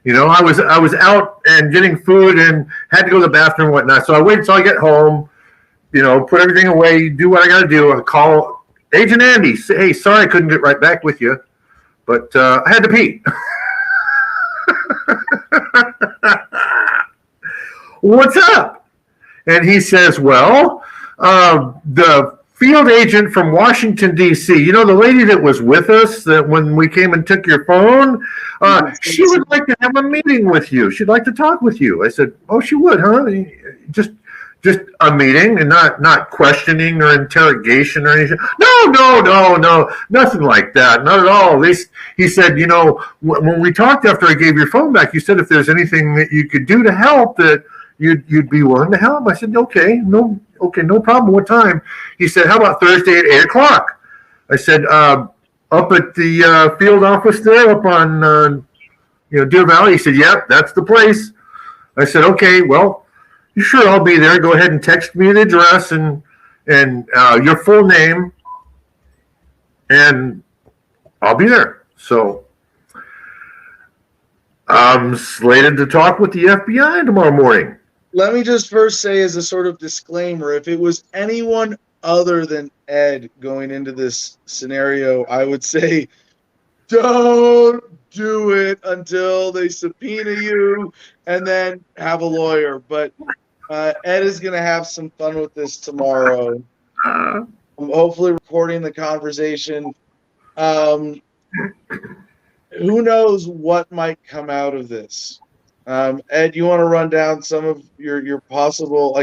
C: You know, I was out and getting food and had to go to the bathroom and whatnot. So I waited until I get home, you know, put everything away, do what I got to do. I call Agent Andy, say, hey, sorry I couldn't get right back with you, but I had to pee. What's up? And he says, well, the field agent from Washington, D.C., you know, the lady that was with us that when we came and took your phone, she would like to have a meeting with you. She'd like to talk with you. I said, oh, she would, huh? Just a meeting and not questioning or interrogation or anything. No, nothing like that. Not at all. At least he said, you know, when we talked after I gave your phone back, you said if there's anything that you could do to help that you'd be willing to help. I said, okay, no problem. What time? He said, how about Thursday at 8:00? I said, up at the field office there up on Deer Valley. He said, yep, that's the place. I said, okay, well, sure, I'll be there. Go ahead and text me the address and your full name, and I'll be there. So I'm slated to talk with the FBI tomorrow morning.
A: Let me just first say as a sort of disclaimer, if it was anyone other than Ed going into this scenario, I would say don't do it until they subpoena you and then have a lawyer. But Ed is going to have some fun with this tomorrow. I'm hopefully recording the conversation. Who knows what might come out of this? Ed, you want to run down some of your possible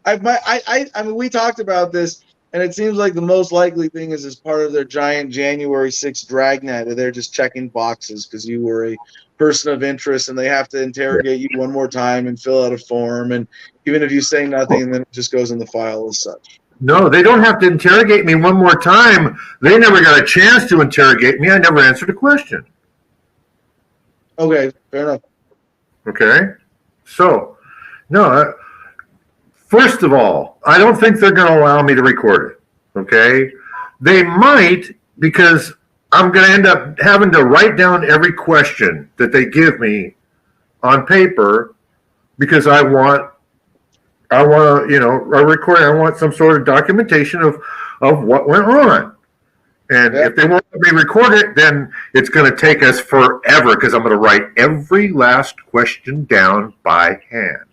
A: I mean, we talked about this, and it seems like the most likely thing is as part of their giant January 6th dragnet, and they're just checking boxes because you were a person of interest, and they have to interrogate you one more time and fill out a form, and even if you say nothing, then it just goes in the file as such.
C: No, they don't have to interrogate me one more time. They never got a chance to interrogate me. I never answered a question.
A: Okay, fair enough.
C: Okay, so no. First of all, I don't think they're going to allow me to record it. Okay, they might because I'm going to end up having to write down every question that they give me on paper because I want a recording. I want some sort of documentation of what went on. And if they won't let me record it, then it's going to take us forever because I'm going to write every last question down by hand.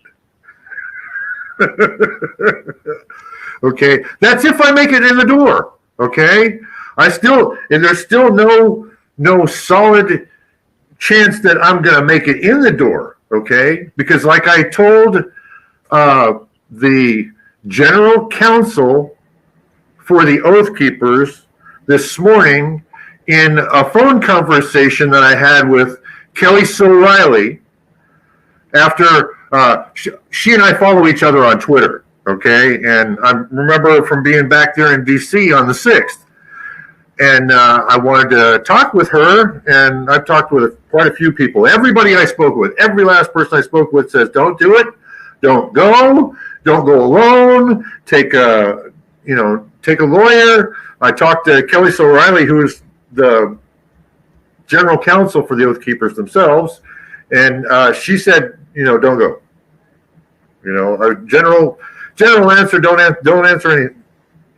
C: Okay, that's if I make it in the door. Okay, there's still no solid chance that I'm going to make it in the door. Okay, because like I told the general counsel for the Oath Keepers this morning in a phone conversation that I had with Kelly O'Reilly after she and I follow each other on Twitter, okay? And I remember from being back there in D.C. on the 6th. And I wanted to talk with her, and I've talked with quite a few people. Everybody I spoke with, every last person I spoke with says, don't do it, don't go alone, take a lawyer. I talked to Kelly O'Reilly, who is the general counsel for the Oath Keepers themselves, and she said, don't go. A general answer, don't answer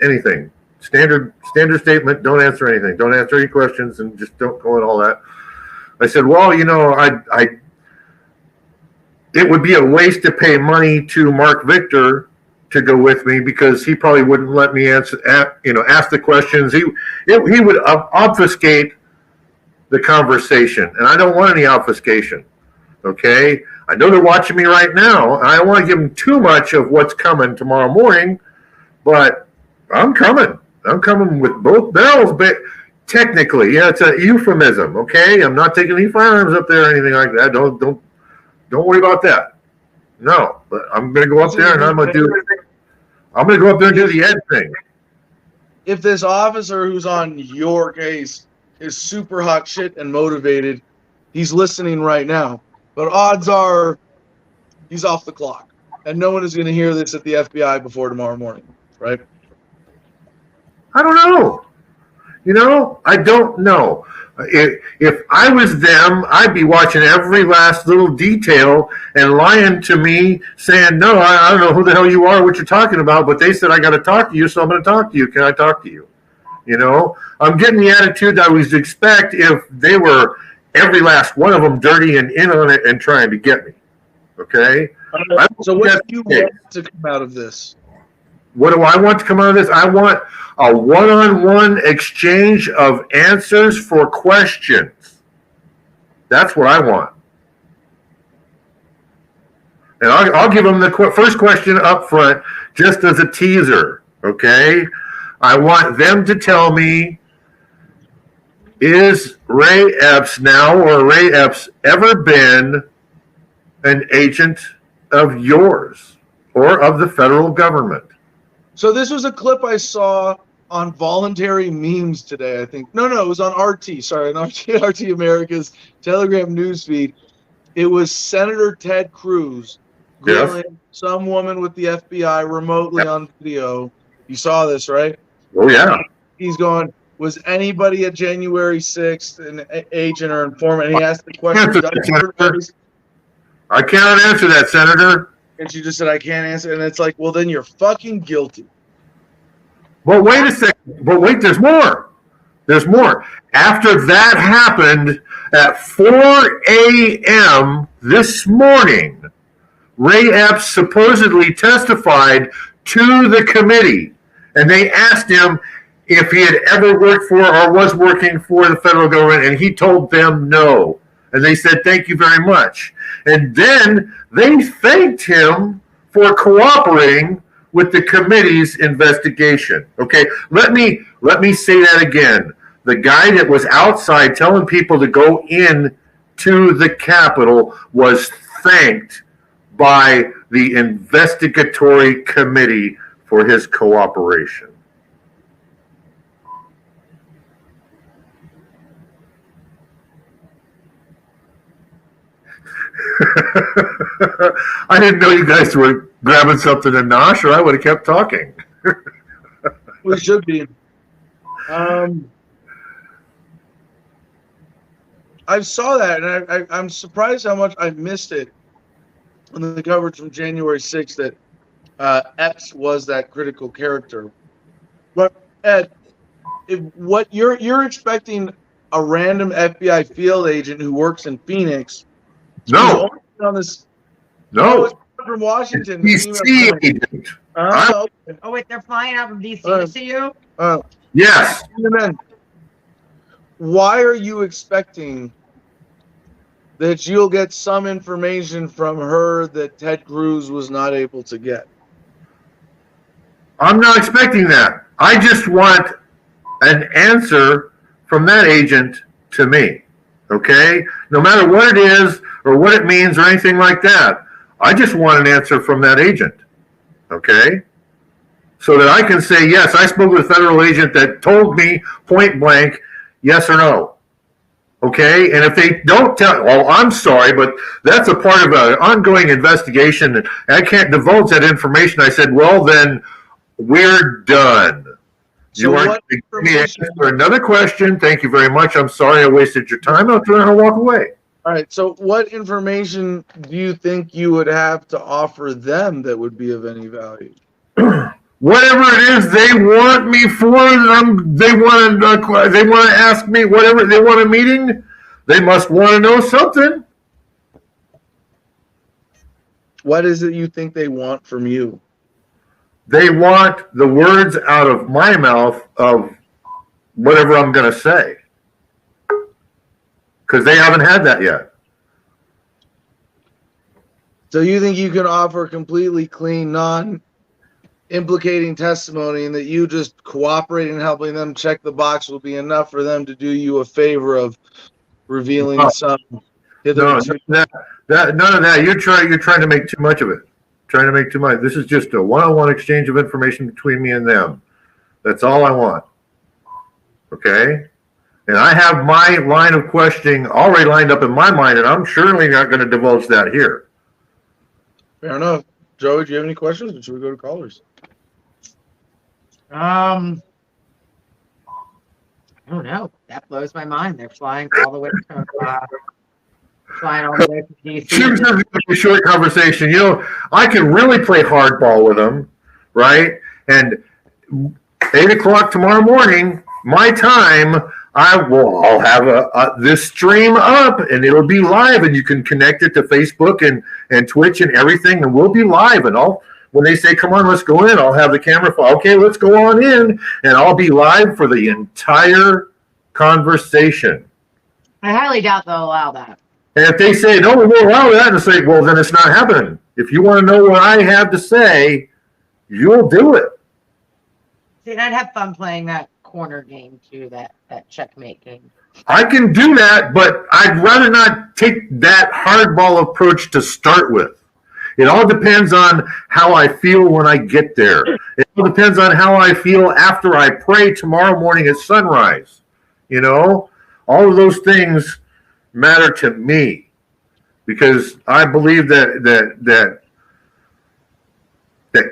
C: anything. Standard statement, don't answer anything. Don't answer any questions and just don't go and all that. I said, well, it would be a waste to pay money to Mark Victor to go with me because he probably wouldn't let me ask the questions. He would obfuscate the conversation, and I don't want any obfuscation. Okay? I know they're watching me right now, and I don't want to give them too much of what's coming tomorrow morning, but I'm coming. I'm coming with both barrels, but technically, it's a euphemism, okay? I'm not taking any firearms up there or anything like that. Don't worry about that. No, but I'm going to go up there and I'm going to go up there and do the Ed thing.
A: If this officer who's on your case is super hot shit and motivated, he's listening right now. But odds are he's off the clock. And no one is going to hear this at the FBI before tomorrow morning, right?
C: I don't know. I don't know. If I was them, I'd be watching every last little detail and lying to me, saying, no, I don't know who the hell you are, what you're talking about, but they said I got to talk to you, so I'm going to talk to you. Can I talk to you? I'm getting the attitude I would expect if they were, every last one of them, dirty and in on it and trying to get me. Okay?
A: So what do you want to come out of this?
C: What do I want to come out of this? I want a one-on-one exchange of answers for questions. That's what I want. And I'll give them the first question up front just as a teaser, okay? I want them to tell me, is Ray Epps now or Ray Epps ever been an agent of yours or of the federal government?
A: So this was a clip I saw on Voluntary Memes today, I think. No, it was on RT. Sorry, on RT America's Telegram newsfeed. It was Senator Ted Cruz grilling some woman with the FBI remotely on video. You saw this, right?
C: Oh, yeah.
A: He's going, was anybody at January 6th an agent or informant? And he asked the question.
C: I cannot answer that, Senator.
A: And she just said, I can't answer. And it's like, well, then you're fucking guilty.
C: But wait a second. But wait, there's more. There's more. After that happened at 4 a.m. this morning, Ray Epps supposedly testified to the committee. And they asked him if he had ever worked for or was working for the federal government. And he told them no. And they said, thank you very much. And then they thanked him for cooperating with the committee's investigation. Okay, let me say that again. The guy that was outside telling people to go in to the Capitol was thanked by the investigatory committee for his cooperation. I didn't know you guys were grabbing something to nosh, or I would have kept talking.
A: We should be. I saw that, and I'm surprised how much I missed it in the coverage from January 6th that Epps was that critical character. But Ed, what you're expecting a random FBI field agent who works in Phoenix?
C: No.
A: On this.
C: No.
A: From Washington.
C: DC agent.
B: Oh, wait, they're flying out from DC to see you?
C: Yes.
A: Why are you expecting that you'll get some information from her that Ted Cruz was not able to get?
C: I'm not expecting that. I just want an answer from that agent to me. Okay? No matter what it is or what it means or anything like that. I just want an answer from that agent. Okay? so that I can say, yes, I spoke with a federal agent that told me point blank, yes or no. Okay? And if they don't tell, well, I'm sorry, but that's a part of an ongoing investigation, and I can't divulge that information. I said, well, then we're done.
A: So
C: You aren't
A: what
C: going to
A: information?
C: answer another question. Thank you very much. I'm sorry I wasted your time. I'll turn around and walk away.
A: All right. So what information do you think you would have to offer them that would be of any value?
C: Whatever it is they want me for, they want to ask me whatever they want a meeting. They must want to know something.
A: What is it you think they want from you?
C: They want the words out of my mouth of whatever I'm going to say, because they haven't had that yet.
A: So you think you can offer completely clean, non-implicating testimony, and that you just cooperating and helping them check the box will be enough for them to do you a favor of revealing some hitherto?
C: No, none of that. You're trying to make too much of it. Trying to make too much. This is just a one-on-one exchange of information between me and them. That's all I want. Okay? And I have my line of questioning already lined up in my mind, and I'm surely not going to divulge that here.
A: Fair enough. Joey, do you have any questions, or should we go to callers?
B: I don't know. That blows my mind. They're flying all the way from flying all the way from DC.
C: This is going to be a short conversation. You know, I can really play hardball with them, right? And 8 o'clock tomorrow morning, my time, I'll have this stream up, and it'll be live, and you can connect it to Facebook and Twitch and everything, and we'll be live. And when they say, come on, let's go in, I'll have the camera. Okay, let's go on in, and I'll be live for the entire conversation.
B: I highly doubt they'll allow that.
C: And if they say, no, we won't allow that, and say, well, then it's not happening. If you want to know what I have to say, you'll do it.
B: See, and I'd have fun playing that corner game too, that checkmate game.
C: I can do that, but I'd rather not take that hardball approach to start with. It all depends on how I feel when I get there. It all depends on how I feel after I pray tomorrow morning at sunrise. You know, all of those things matter to me, because I believe that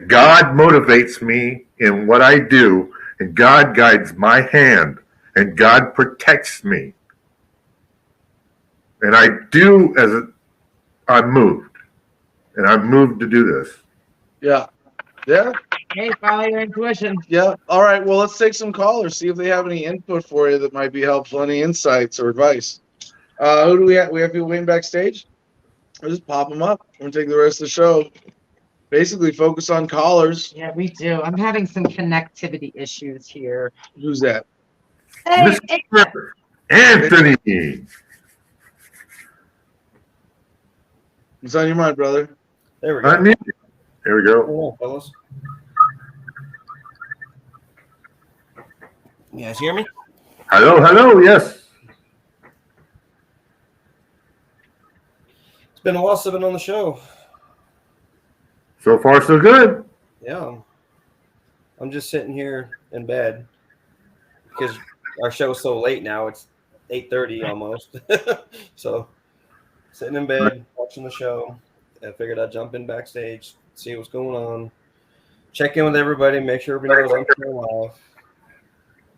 C: God motivates me in what I do, and God guides my hand, and God protects me. And I do I'm moved, and I'm moved to do this.
A: Yeah. Yeah.
B: Hey, follow your intuition.
A: Yeah. All right. Well, let's take some callers, see if they have any input for you that might be helpful, any insights or advice. Who do we have? We have people waiting backstage? We'll just pop them up. We're going to take the rest of the show. Basically, focus on callers.
B: Yeah, we do. I'm having some connectivity issues here.
A: Who's that?
B: Hey,
C: Mr. Anthony.
A: What's on your mind, brother?
D: There we go.
C: There we go.
D: Hello, fellas. You guys hear me?
C: Hello, yes.
D: It's been a while since I've been on the show.
C: So far, so good.
D: Yeah. I'm just sitting here in bed because our show's so late now. It's 8:30 almost. So sitting in bed, watching the show. I figured I'd jump in backstage, see what's going on, check in with everybody, make sure everybody knows I'm still alive.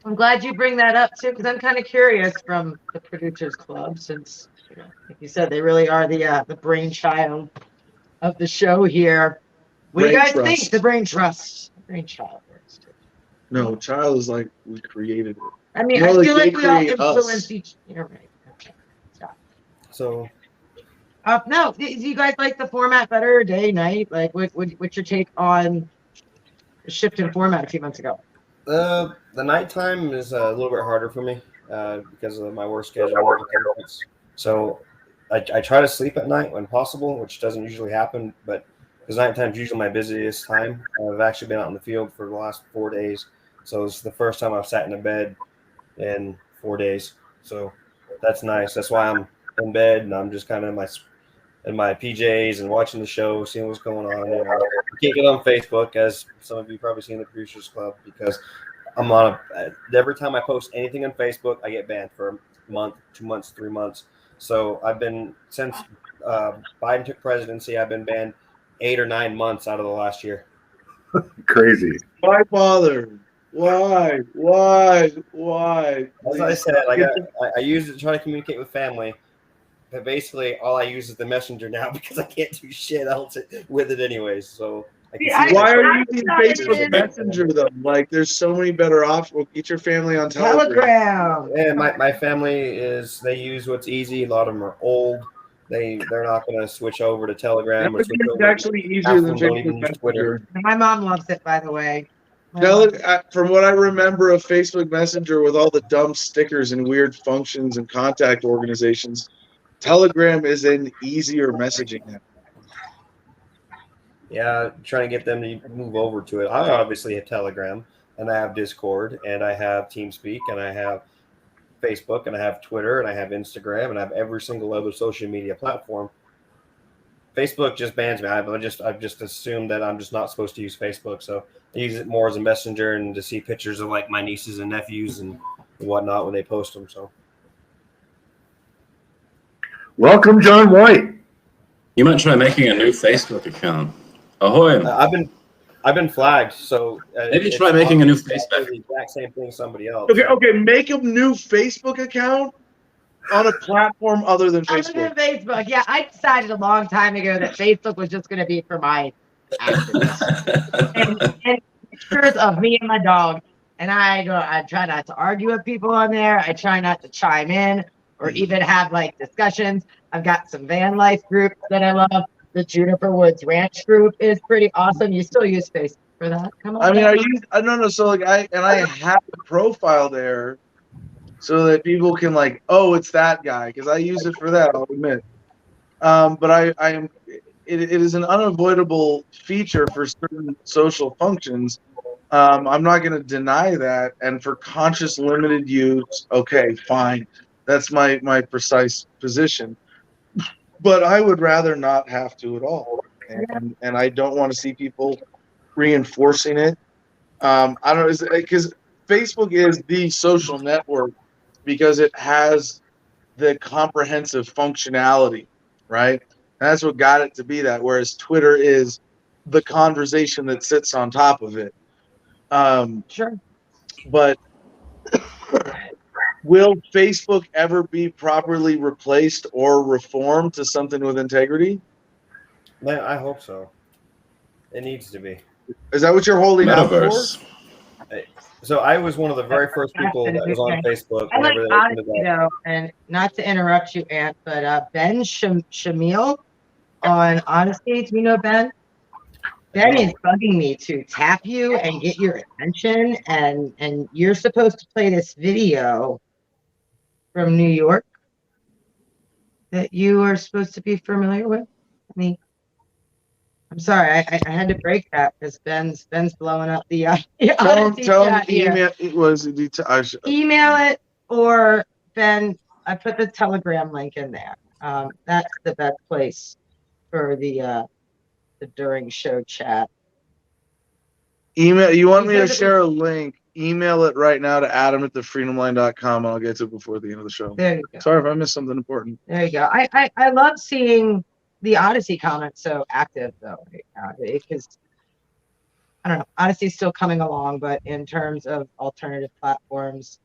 B: I'm glad you bring that up too, because I'm kind of curious from the Producers Club, since, like you said, they really are the brainchild of the show here. What do you guys think? The brain trust. Brainchild works too.
A: No, child is like we created it.
B: I mean,
A: More
B: I
A: like
B: feel
A: they
B: like we all
A: create
B: influence
A: us.
B: each. You're right. Okay. Stop.
D: So
B: No, do you guys like the format better, day, night? Like, what's your take on the shift in format a few months ago?
D: the nighttime is a little bit harder for me because of my work schedule. So I try to sleep at night when possible, which doesn't usually happen, but because nighttime is usually my busiest time. I've actually been out in the field for the last 4 days. So it's the first time I've sat in a bed in 4 days. So that's nice. That's why I'm in bed and I'm just kind of in my PJs and watching the show, seeing what's going on. You know, I can't get on Facebook, as some of you probably seen the Producers Club, because I'm on every time I post anything on Facebook, I get banned for a month, 2 months, 3 months. So I've been, since Biden took presidency, I've been banned 8 or 9 months out of the last year.
C: Crazy.
A: Why bother? Why?
D: As I said, I use it to try to communicate with family, but basically all I use is the Messenger now because I can't do shit else with it anyways. So I can see
A: Why are you using
B: I-
A: Facebook Messenger though? Like, there's so many better options. Well, get your family on Telegram.
D: And my family they use what's easy. A lot of them are old. They're not going to switch over to Telegram or switch
A: It's
D: over.
A: actually easier than
D: Don't even
A: Facebook
D: use Twitter.
A: Messenger.
B: My mom loves it, by the way.
A: From what I remember of Facebook Messenger, with all the dumb stickers and weird functions and contact organizations, Telegram is an easier messaging app.
D: Yeah, trying to get them to move over to it. I obviously have Telegram, and I have Discord, and I have TeamSpeak, and I have Facebook, and I have Twitter, and I have Instagram, and I have every single other social media platform. Facebook just bans me. I've just assumed that I'm just not supposed to use Facebook, so I use it more as a messenger and to see pictures of like my nieces and nephews and whatnot when they post them. So,
C: Welcome, John White.
E: You might try making a new Facebook account. Ahoy!
D: I've been flagged, so
E: Maybe try making a new
D: Facebook. The exact same thing as somebody else.
A: Okay. Make a new Facebook account on a platform other than Facebook.
B: Other than Facebook, yeah. I decided a long time ago that Facebook was just going to be for my activists and pictures of me and my dog. And I try not to argue with people on there. I try not to chime in or even have like discussions. I've got some van life groups that I love. The Juniper Woods Ranch group is pretty awesome. You still use Facebook for that? Come on.
A: I mean, no. So like, I have a profile there, so that people can like, oh, it's that guy, because I use it for that. I'll admit. But it is an unavoidable feature for certain social functions. I'm not going to deny that, and for conscious limited use, okay, fine, that's my precise position. But I would rather not have to at all, and I don't want to see people reinforcing it. I don't know, because Facebook is the social network because it has the comprehensive functionality, right? And that's what got it to be that. Whereas Twitter is the conversation that sits on top of it.
B: Sure.
A: But will Facebook ever be properly replaced or reformed to something with integrity?
D: Man, I hope so. It needs to be.
A: Is that what you're holding out for?
E: Metaverse.
D: So I was one of the very first people that was on Facebook.
B: I like
D: whenever they opened
B: Odyssey
D: it up.
B: though, and not to interrupt you, Ant, but Ben Shamil on Odyssey. Do you know Ben? Ben is bugging me to tap you and get your attention, and you're supposed to play this video from New York that you are supposed to be familiar with. I mean, I'm sorry, I had to break that because Ben's blowing up the Odyssey
A: Tell him
B: chat here.
A: Email
B: it, or Ben, I put the Telegram link in there. That's the best place for the during show chat.
A: Email. You want me to share a link? Email it right now to adam@thefreedomline.com, and I'll get to it before the end of the show.
B: There you go.
A: Sorry if I missed something important.
B: There you go. I love seeing the Odyssey comments so active though, because I don't know, Odyssey's still coming along, but in terms of alternative platforms,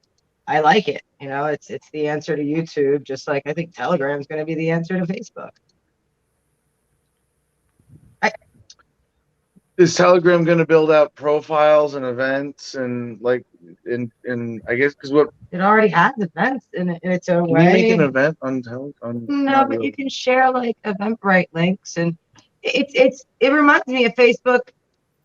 B: I like it. You know, it's the answer to YouTube, just like I think Telegram is going to be the answer to Facebook.
A: Is Telegram going to build out profiles and events and like in I guess because what
B: it already has events in its own way.
A: Can you make an event on Telegram?
B: No, but you can share like Eventbrite links, and it reminds me of Facebook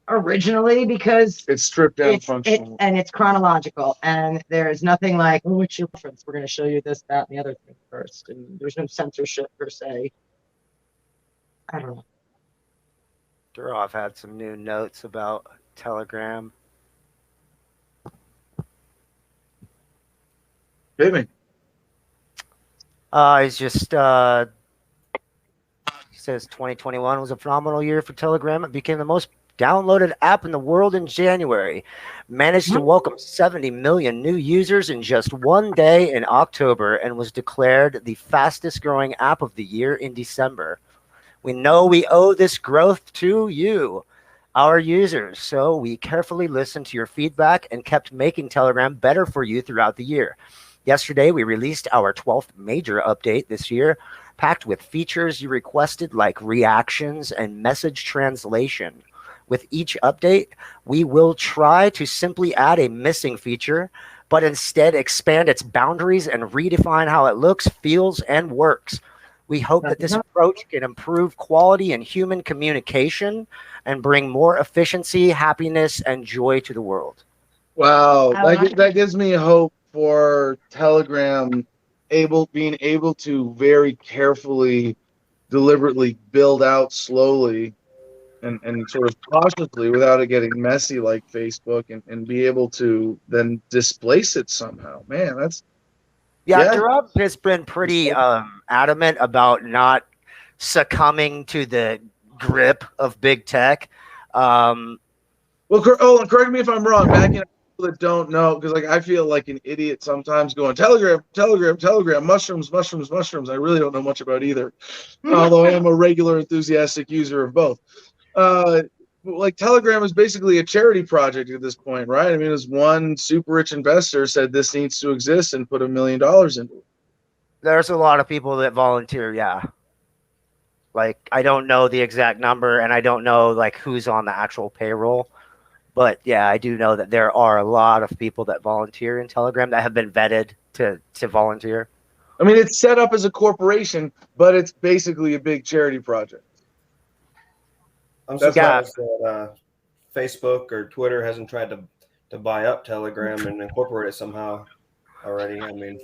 B: originally because
A: it's stripped down functional
B: and it's chronological, and there's nothing like, oh, what's your preference? We're going to show you this, that, and the other thing first, and there's no censorship per se. I don't know.
F: Durov had some new notes about Telegram.
A: Hit me.
F: He's just says 2021 was a phenomenal year for Telegram. It became the most downloaded app in the world in January. Managed to welcome 70 million new users in just one day in October and was declared the fastest growing app of the year in December. We know we owe this growth to you, our users, so we carefully listened to your feedback and kept making Telegram better for you throughout the year. Yesterday, we released our 12th major update this year, packed with features you requested like reactions and message translation. With each update, we will try to simply add a missing feature, but instead expand its boundaries and redefine how it looks, feels, and works. We hope that this approach can improve quality and human communication and bring more efficiency, happiness, and joy to the world.
A: Wow,
B: I like
A: that gives me hope for Telegram being able to very carefully, deliberately build out slowly and sort of cautiously without it getting messy like Facebook and be able to then displace it somehow. Man, that's
F: Yeah,
A: yeah.
F: Durab has been pretty adamant about not succumbing to the grip of big tech.
A: Well, and correct me if I'm wrong. Backing up people that don't know, because like I feel like an idiot sometimes going Telegram, mushrooms. I really don't know much about either, although I am a regular enthusiastic user of both. Like Telegram is basically a charity project at this point, right? I mean, as one super rich investor said this needs to exist and put $1 million into it.
F: There's a lot of people that volunteer, yeah. Like, I don't know the exact number, and I don't know like who's on the actual payroll. But yeah, I do know that there are a lot of people that volunteer in Telegram that have been vetted to volunteer.
A: I mean, it's set up as a corporation, but it's basically a big charity project.
D: I'm surprised that Facebook or Twitter hasn't tried to buy up Telegram and incorporate it somehow already. I mean,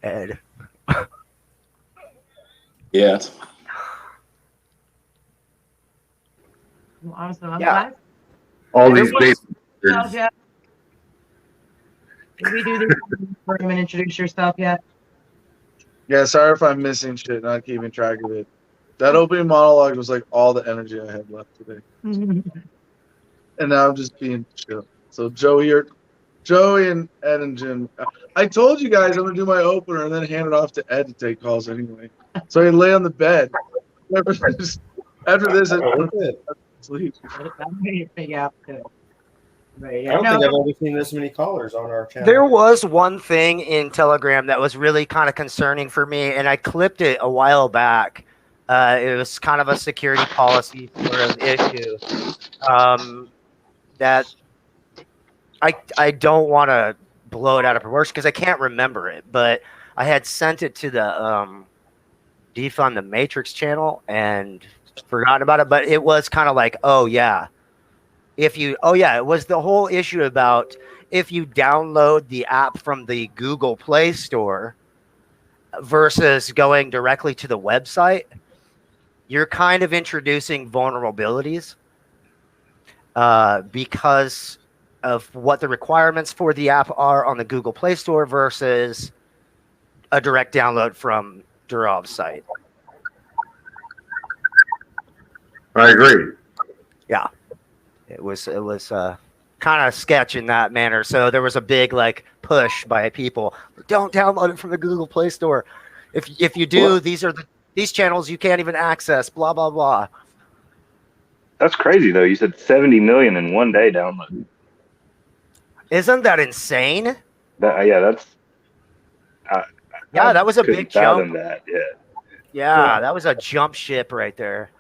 F: Ed.
E: Yeah.
B: Awesome. I'm
F: Yeah.
B: glad.
C: All these basic.
B: Did we do the and introduce yourself yet?
A: Yeah, sorry if I'm missing shit, not keeping track of it. That opening monologue was like all the energy I had left today. And now I'm just being chill. So Joey and Ed and Jim. I told you guys I'm gonna do my opener and then hand it off to Ed to take calls anyway. So I lay on the bed. After this, I sleep.
B: I'm ready to figure out too. But
D: I
B: yeah,
D: don't
B: no,
D: think I've ever seen this many callers on our channel.
F: There was one thing in Telegram that was really kind of concerning for me, and I clipped it a while back. It was kind of a security policy sort of issue that I don't want to blow it out of proportion because I can't remember it, but I had sent it to the Defund the Matrix channel and forgotten about it. But it was kind of like, it was the whole issue about if you download the app from the Google Play Store versus going directly to the website, you're kind of introducing vulnerabilities because of what the requirements for the app are on the Google Play Store versus a direct download from Durov's site.
C: I agree.
F: Yeah, it was kind of sketch in that manner. So there was a big like push by people. Don't download it from the Google Play Store. If you do, these channels you can't even access. Blah blah blah.
G: That's crazy though. You said 70 million in one day download.
F: Isn't that insane?
G: That's.
F: Yeah, that was a big jump.
G: That,
F: Yeah, that was a jump ship right there.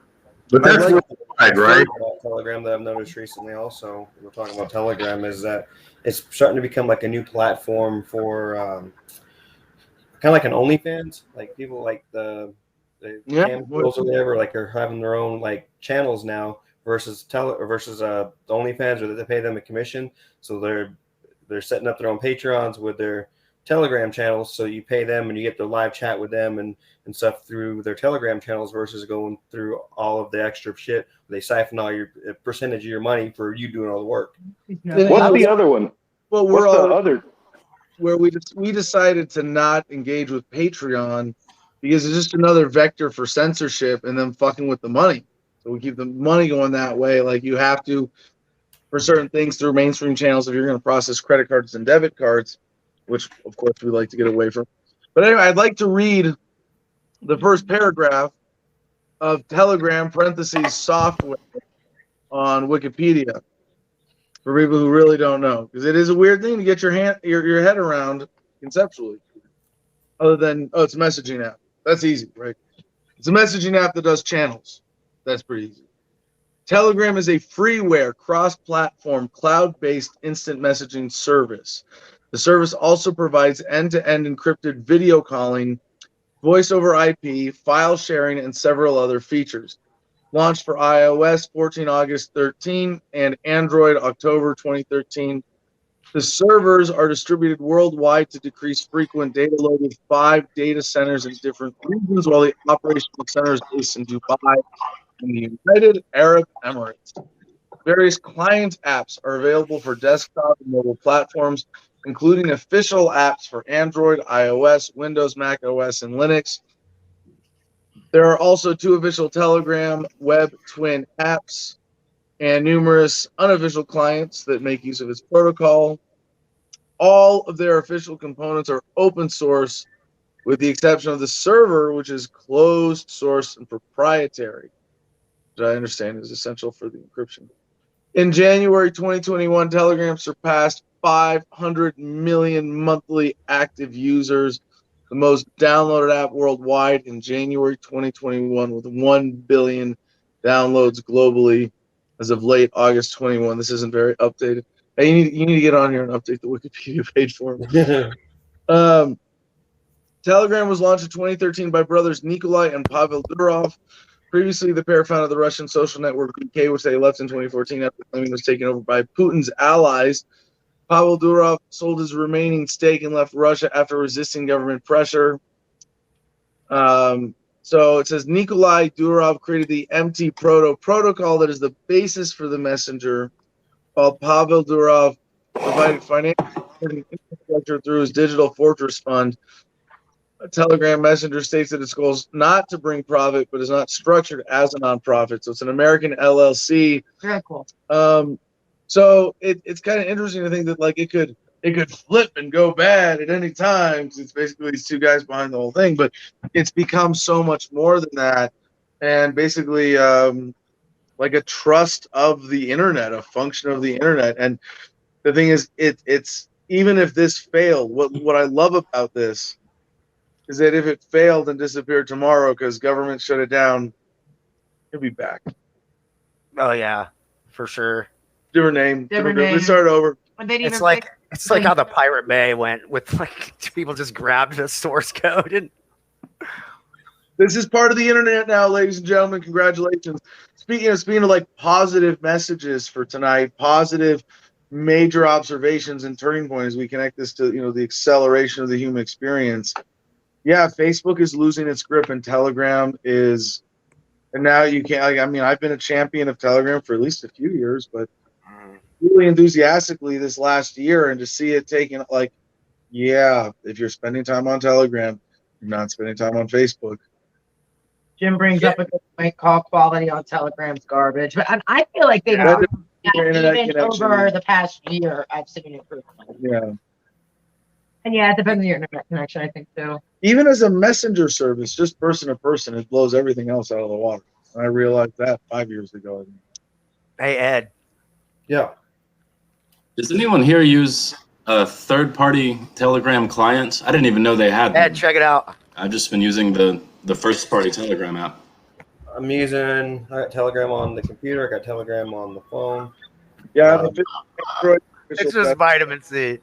C: But that's worldwide, right?
D: About Telegram that I've noticed recently also, we're talking about Telegram, is that it's starting to become like a new platform for kind of like an OnlyFans. Like people like the cam girls or whatever, like are having their own like channels now versus OnlyFans, or that they pay them a commission. So they're setting up their own Patreons with their Telegram channels, so you pay them and you get to live chat with them and stuff through their Telegram channels versus going through all of the extra shit. They siphon all your percentage of your money for you doing all the work.
G: What's the other one?
A: Well,
G: What's the other?
A: Where we decided to not engage with Patreon because it's just another vector for censorship and them fucking with the money. So we keep the money going that way. Like you have to, for certain things through mainstream channels, if you're going to process credit cards and debit cards, which of course we like to get away from. But anyway, I'd like to read the first paragraph of Telegram parentheses software on Wikipedia for people who really don't know, because it is a weird thing to get your head around conceptually. Other than it's a messaging app. That's easy, right? It's a messaging app that does channels. That's pretty easy. Telegram is a freeware, cross-platform, cloud-based instant messaging service. The service also provides end-to-end encrypted video calling, voice over IP, file sharing, and several other features. Launched for iOS 14 August 13 and Android October 2013. The servers are distributed worldwide to decrease frequent data load with 5 data centers in different regions, while the operational center is based in Dubai in the United Arab Emirates. Various client apps are available for desktop and mobile platforms, including official apps for Android, iOS, Windows, Mac OS, and Linux. There are also 2 official Telegram web twin apps and numerous unofficial clients that make use of its protocol. All of their official components are open source, with the exception of the server, which is closed source and proprietary, which I understand is essential for the encryption. In January 2021, Telegram surpassed 500 million monthly active users, the most downloaded app worldwide in January 2021, with 1 billion downloads globally as of late August 21. This isn't very updated. Hey, you need to get on here and update the Wikipedia page for me. Telegram was launched in 2013 by brothers Nikolai and Pavel Durov. Previously, the pair founded the Russian social network VK, which they left in 2014 after claiming it was taken over by Putin's allies. Pavel Durov sold his remaining stake and left Russia after resisting government pressure. So it says Nikolai Durov created the MT Proto protocol that is the basis for the messenger, while Pavel Durov provided financial infrastructure through his Digital Fortress Fund. A Telegram Messenger states that its goal is not to bring profit, but is not structured as a nonprofit. So it's an American LLC.
B: Very cool.
A: So it's kind of interesting to think that like it could flip and go bad at any time, because it's basically these 2 guys behind the whole thing. But it's become so much more than that, and basically like a trust of the internet, a function of the internet. And the thing is, it's even if this failed, what I love about this is that if it failed and disappeared tomorrow because government shut it down, it'll be back.
F: Oh yeah, for sure.
A: Different name.
B: Different name.
A: Let's start over.
F: It's like how the Pirate Bay went with like people just grabbed the source code and.
A: This is part of the internet now, ladies and gentlemen. Congratulations. Speaking of like positive messages for tonight, positive major observations and turning points, we connect this to the acceleration of the human experience. Yeah, Facebook is losing its grip, and Telegram is, and now you can't. Like, I mean, I've been a champion of Telegram for at least a few years, but really enthusiastically this last year, and to see it taking like, yeah, if you're spending time on Telegram, you're not spending time on Facebook.
B: Jim brings up a good point. Call quality on Telegram's garbage, but I feel like they've improved that even over the past year. I've seen improvement.
A: Yeah.
B: And yeah, it depends on your internet connection, I think, too.
A: Even as a messenger service, just person to person, it blows everything else out of the water. And I realized that 5 years ago.
F: Hey, Ed.
D: Yeah.
E: Does anyone here use a third-party Telegram client? I didn't even know they had them.
F: Ed, check it out.
E: I've just been using the first-party Telegram app.
D: I got Telegram on the computer. I got Telegram on the phone.
A: Yeah,
F: It's just vitamin C.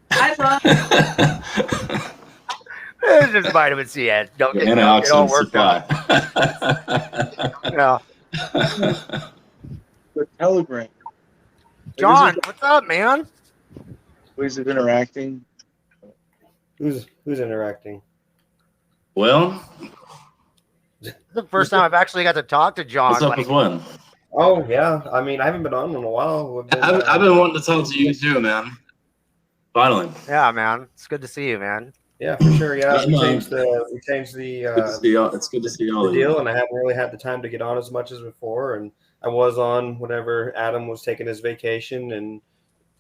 B: I love
F: It's just vitamin C, Ed. Don't get it all
E: Antioxidant
F: worked out.
E: supply.
F: Yeah.
A: the Telegram.
F: John, what's up, man?
A: Ways of interacting.
D: Who's interacting?
E: Well,
F: This is the first time I've actually got to talk to John.
E: what's up with what?
D: Oh yeah, I mean I haven't been on in a while.
E: I've been wanting to talk to you too, man. Finally.
F: Yeah, man. It's good to see you, man.
D: Yeah, for sure. Yeah, we
E: I'm,
D: changed the
E: Good to see y'all. It's good to see all
D: the
E: of you.
D: deal, and I haven't really had the time to get on as much as before. And I was on whenever Adam was taking his vacation and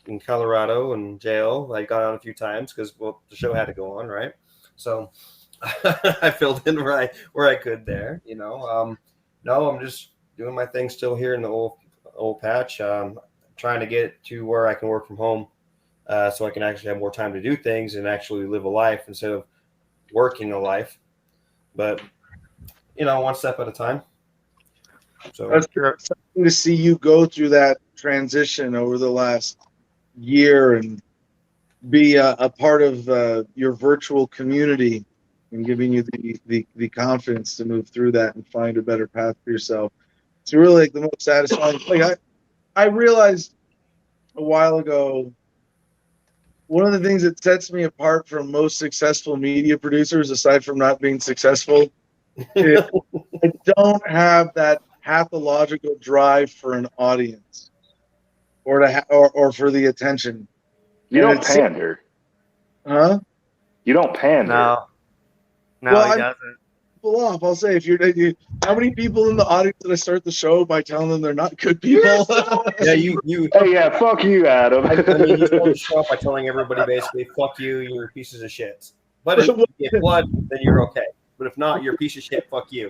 D: in Colorado and jail. I got on a few times because the show had to go on, right? So I filled in where I could there. No, I'm just doing my thing still here in the old patch. Trying to get to where I can work from home, so I can actually have more time to do things and actually live a life instead of working a life. But one step at a time. So
A: That's exciting to see you go through that transition over the last year and be a part of your virtual community and giving you the confidence to move through that and find a better path for yourself. It's really like the most satisfying. Like I realized a while ago, one of the things that sets me apart from most successful media producers, aside from not being successful, is I don't have that pathological drive for an audience or for the attention.
G: You
A: And
G: don't pander.
A: Huh?
G: You don't pander.
F: No,
A: Well,
F: he
A: I'm-
F: doesn't.
A: People off. I'll say, how many people in the audience did I start the show by telling them they're not good people?
D: yeah, you.
G: Hey, yeah, fuck you, Adam.
D: I mean, you start the show by telling everybody basically, "Fuck you, you're pieces of shit." But if you get blood, then you're okay. But if not, you're a piece of shit. Fuck you.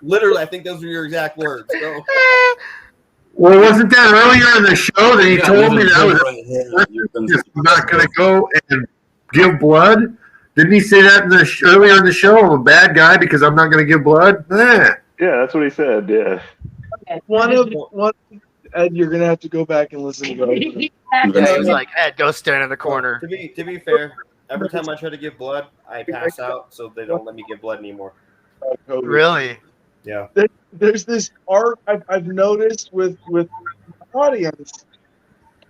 D: Literally, I think those were your exact words. So.
C: Well, wasn't that earlier in the show that he
E: Yeah,
C: told me
E: living
C: that I was
E: proof you've been
C: just not going to go and give blood? Didn't he say that earlier in the show? I'm a bad guy because I'm not going to give blood?
G: Yeah, that's what he said. Yeah.
A: One, Ed, you're gonna have to go back and listen to it.
F: Yeah, he was like, Ed, go stand in the corner.
D: To be fair, every time I try to give blood, I pass out, so they don't let me give blood anymore.
F: Really?
D: Yeah.
A: There's this art I've noticed with the audience.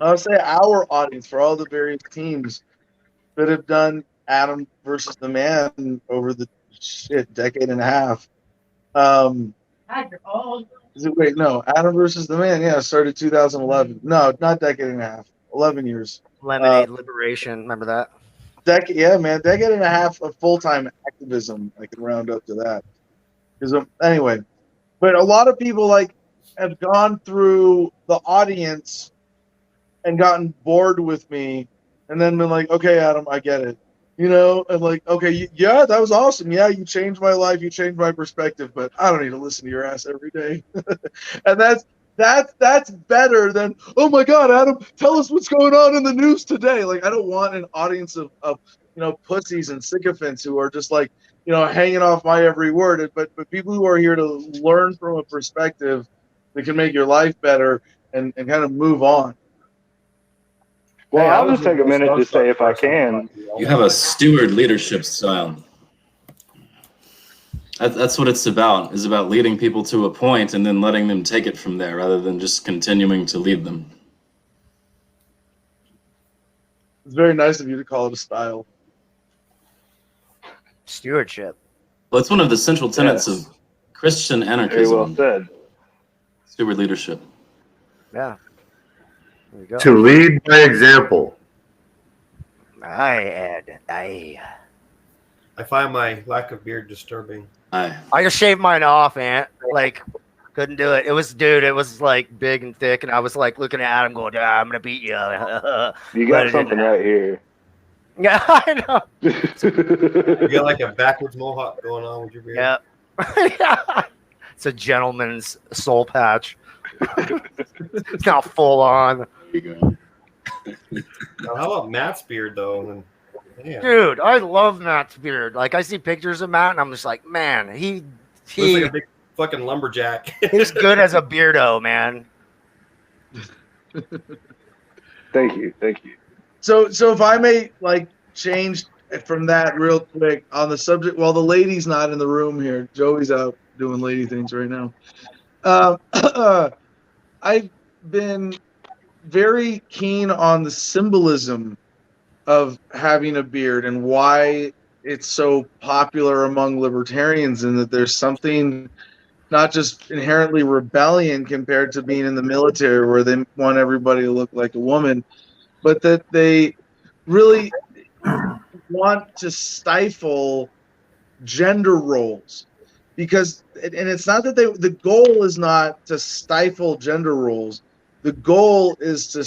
A: I'll say our audience for all the various teams that have done Adam versus the Man over the decade and a half. Wait, no, Adam versus the Man. Yeah, started 2011. No, not decade and a half. 11 years.
F: Lemonade Liberation. Remember that?
A: Decade and a half of full-time activism. I can round up to that. Because anyway, but a lot of people have gone through the audience and gotten bored with me, and then been like, "Okay, Adam, I get it," and like, "Okay, yeah, that was awesome. Yeah, you changed my life, you changed my perspective, but I don't need to listen to your ass every day." And that's better than, "Oh my God, Adam, tell us what's going on in the news today." Like, I don't want an audience of pussies and sycophants who are just like, hanging off my every word. But people who are here to learn from a perspective that can make your life better and kind of move on.
G: Well,
D: Hey,
G: I'll just take a minute to say, if I can.
E: You have a steward leadership style. That's what it's about. Is about leading people to a point and then letting them take it from there, rather than just continuing to lead them.
A: It's very nice of you to call it a style.
F: Stewardship.
E: Well, it's one of the central tenets
G: Yes.
E: of Christian
G: Very
E: anarchism.
G: well said.
E: Steward leadership.
F: Yeah. There you go.
C: to lead by example.
F: Aye, Ed. Aye.
D: I find my lack of beard disturbing.
E: Aye.
F: I just shaved mine off, man. Like, couldn't do it. It was like big and thick, and I was like looking at Adam going, I'm gonna beat you.
G: You
F: But
G: got
F: it
G: something
F: didn't
G: right here.
F: Yeah, I know.
D: You got like a backwards mohawk going on with your beard.
F: Yeah. Yeah. It's a gentleman's soul patch. It's not full on.
E: There you go.
D: Now, how about Matt's beard though? And, damn.
F: Dude, I love Matt's beard. Like, I see pictures of Matt, and I'm just like, man,
D: Looks like a big fucking lumberjack.
F: he's good as a beardo, man.
G: Thank you.
A: So if I may change from that real quick on the subject, while the lady's not in the room here, Joey's out doing lady things right now. I've been very keen on the symbolism of having a beard and why it's so popular among libertarians, and that there's something not just inherently rebellion compared to being in the military where they want everybody to look like a woman, but that they really want to stifle gender roles, because and it's not that the goal is not to stifle gender roles. The goal is to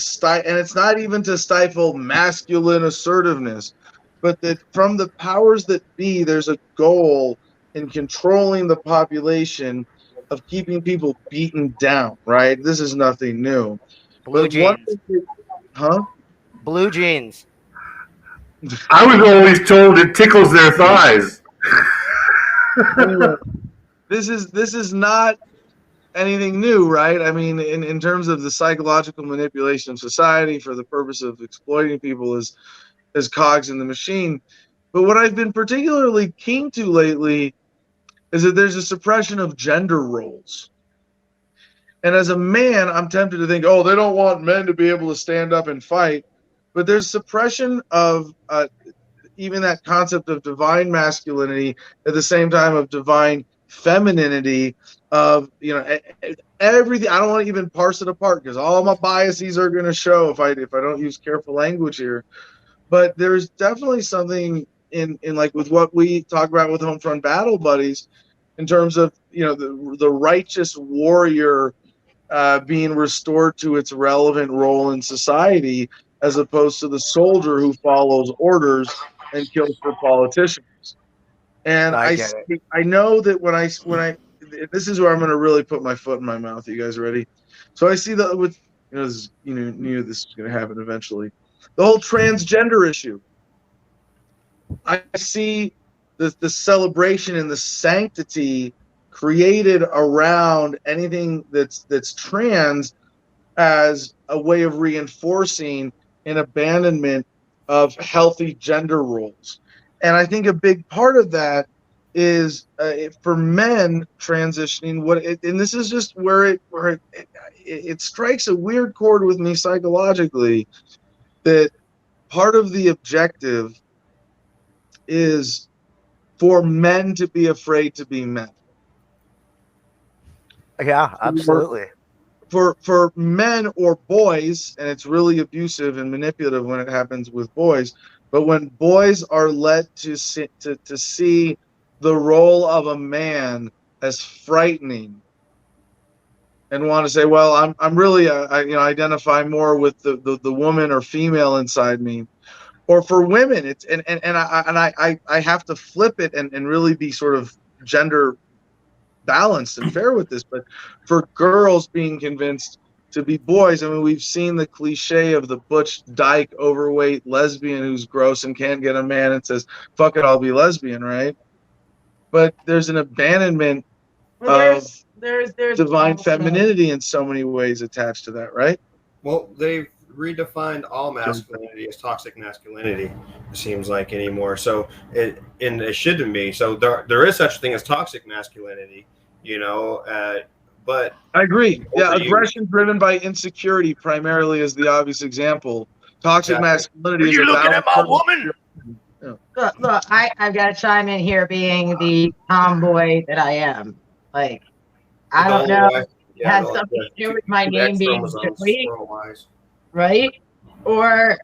A: and it's not even to stifle masculine assertiveness, but that from the powers that be, there's a goal in controlling the population of keeping people beaten down, right? This is nothing new.
F: Blue
A: But one
F: jeans.
A: huh?
F: Blue jeans.
C: I was always told it tickles their thighs.
A: Anyway, this is not anything new, right? I mean, in terms of the psychological manipulation of society for the purpose of exploiting people as cogs in the machine. But what I've been particularly keen to lately is that there's a suppression of gender roles. And as a man, I'm tempted to think, oh, they don't want men to be able to stand up and fight. But there's suppression of even that concept of divine masculinity at the same time of divine femininity, of everything. I don't want to even parse it apart because all my biases are going to show if I don't use careful language here. But there's definitely something in like with what we talk about with Homefront Battle Buddies, in terms of the righteous warrior being restored to its relevant role in society, as opposed to the soldier who follows orders and kills for politicians. And
F: I get it.
A: I know that when I this is where I'm going to really put my foot in my mouth. You guys ready? So I see that with knew this was going to happen eventually. The whole transgender issue. I see the celebration and the sanctity created around anything that's trans as a way of reinforcing an abandonment of healthy gender roles. And I think a big part of that is for men transitioning and this is just where it strikes a weird chord with me psychologically, that part of the objective is for men to be afraid to be men.
F: Yeah, absolutely.
A: For men or boys, and it's really abusive and manipulative when it happens with boys, but when boys are led to see the role of a man as frightening and want to say, well, I'm really I identify more with the woman or female inside me. Or for women, it's and I have to flip it and really be sort of gender balanced and fair with this. But for girls being convinced to be boys, I mean, we've seen the cliche of the butch dyke overweight lesbian who's gross and can't get a man and says, fuck it, I'll be lesbian, right? But there's an abandonment of
B: there's
A: divine
B: also-
A: femininity in so many ways attached to that, right?
D: Well, they've redefined all masculinity as toxic masculinity, it seems like, anymore. So it shouldn't be. So there is such a thing as toxic masculinity, but
A: I agree. Yeah, aggression driven by insecurity primarily is the obvious example. Toxic masculinity is about
F: my woman?
B: Look, I've got to chime in here, being the tomboy that I am. Like, I don't know. It has something to do with my name being Joey, right? Or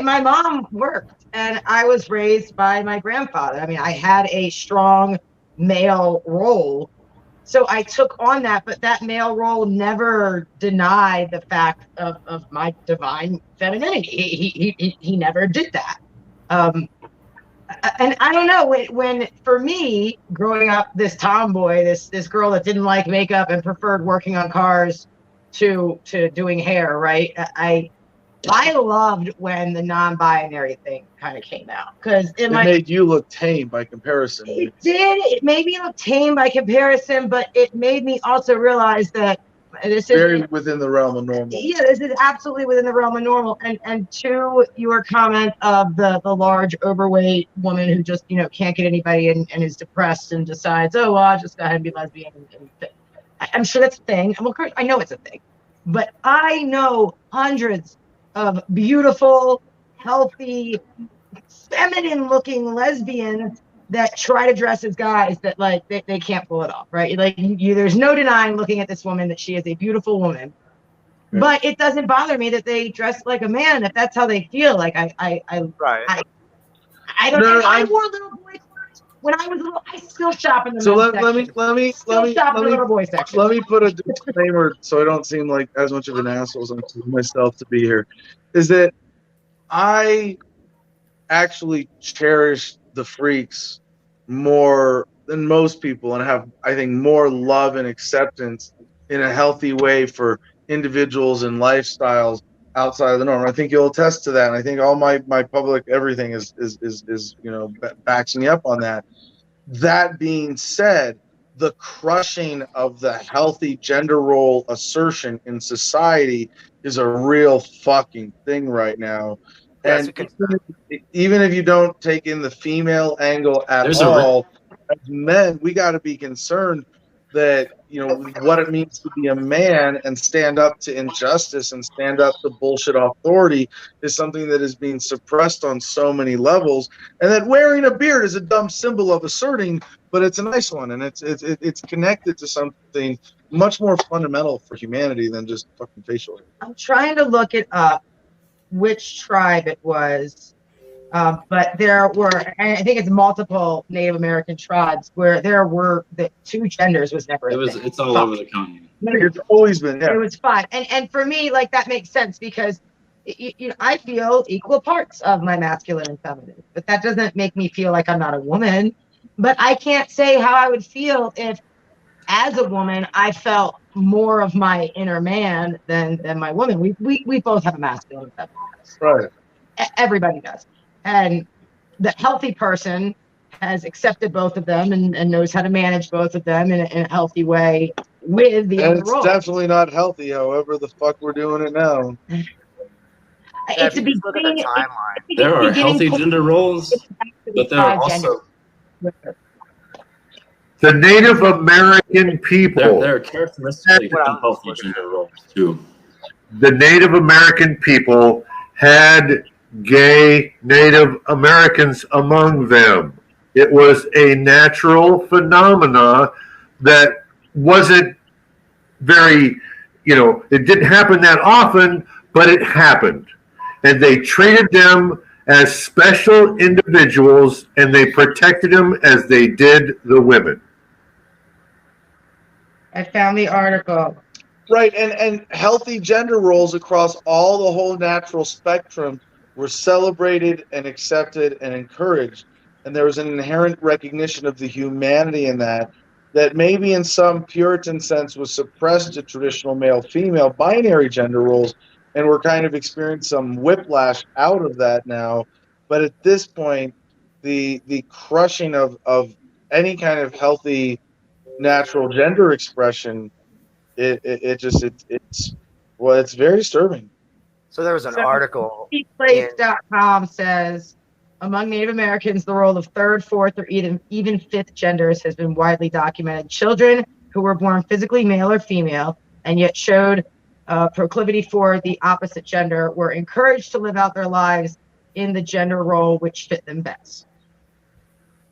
B: my mom worked, and I was raised by my grandfather. I mean, I had a strong male role, so I took on that, but that male role never denied the fact of my divine femininity. He never did that. And I don't know, when for me growing up, this tomboy, this girl that didn't like makeup and preferred working on cars to doing hair, right? I loved when the non-binary thing kind of came out, because it
A: made you look tame by comparison.
B: It did. It made me look tame by comparison, but it made me also realize that this is
A: very within the realm of normal.
B: Yeah, this is absolutely within the realm of normal. And to your comment of the large overweight woman who just can't get anybody and is depressed and decides, oh well, I'll just go ahead and be lesbian. I'm sure that's a thing. Of course, I know it's a thing, but I know hundreds of beautiful, healthy, feminine-looking lesbians that try to dress as guys that they can't pull it off, right? Like there's no denying, looking at this woman, that she is a beautiful woman. Right. But it doesn't bother me that they dress like a man if that's how they feel. Like I don't.
A: No,
B: And I wore little boy clothes when I was little. I still shop in the
A: So
B: men's
A: let me
B: section. Still shop in the little boy section.
A: let me put a disclaimer so I don't seem like as much of an asshole as I'm myself to be here. Is that I actually cherish the freaks more than most people and have, I think, more love and acceptance in a healthy way for individuals and lifestyles outside of the norm. I think you'll attest to that. And I think all my public everything is backs me up on that. That being said, the crushing of the healthy gender role assertion in society is a real fucking thing right now.
F: Yeah,
A: And even if you don't take in the female angle at
E: There's
A: all, as men, we got to be concerned that, what it means to be a man and stand up to injustice and stand up to bullshit authority is something that is being suppressed on so many levels. And that wearing a beard is a dumb symbol of asserting, but it's a nice one, and it's connected to something much more fundamental for humanity than just fucking facial hair.
B: I'm trying to look it up, which tribe it was. But there were, and I think it's multiple Native American tribes where there were the two genders was never a thing.
E: It's all over the continent.
A: It's always been, yeah.
B: It was fun, and for me, like, that makes sense because I feel equal parts of my masculine and feminine, but that doesn't make me feel like I'm not a woman. But I can't say how I would feel if, as a woman, I felt more of my inner man than my woman. We both have a masculine and feminine.
A: Right.
B: Everybody does. And the healthy person has accepted both of them and knows how to manage both of them in a healthy way with the
A: And
B: other
A: it's
B: role.
A: definitely not healthy, however the fuck we're doing it now.
B: It's a
F: if you just look at the
B: beginning.
F: timeline.
E: There are healthy gender roles, but there are also
C: The Native American people.
E: there are characteristically unhealthy gender roles too.
C: The Native American people had gay Native Americans among them. It was a natural phenomena that wasn't very, it didn't happen that often, but it happened. And they treated them as special individuals, and they protected them as they did the women.
B: I found the article.
A: Right, and healthy gender roles across all the whole natural spectrum were celebrated and accepted and encouraged. And there was an inherent recognition of the humanity in that maybe in some Puritan sense was suppressed to traditional male-female binary gender roles, and we're kind of experiencing some whiplash out of that now. But at this point, the crushing of any kind of healthy natural gender expression, it's very disturbing.
F: So there was an article.
B: Place.com says, among Native Americans, the role of third, fourth, or even fifth genders has been widely documented. Children who were born physically male or female and yet showed proclivity for the opposite gender were encouraged to live out their lives in the gender role which fit them best.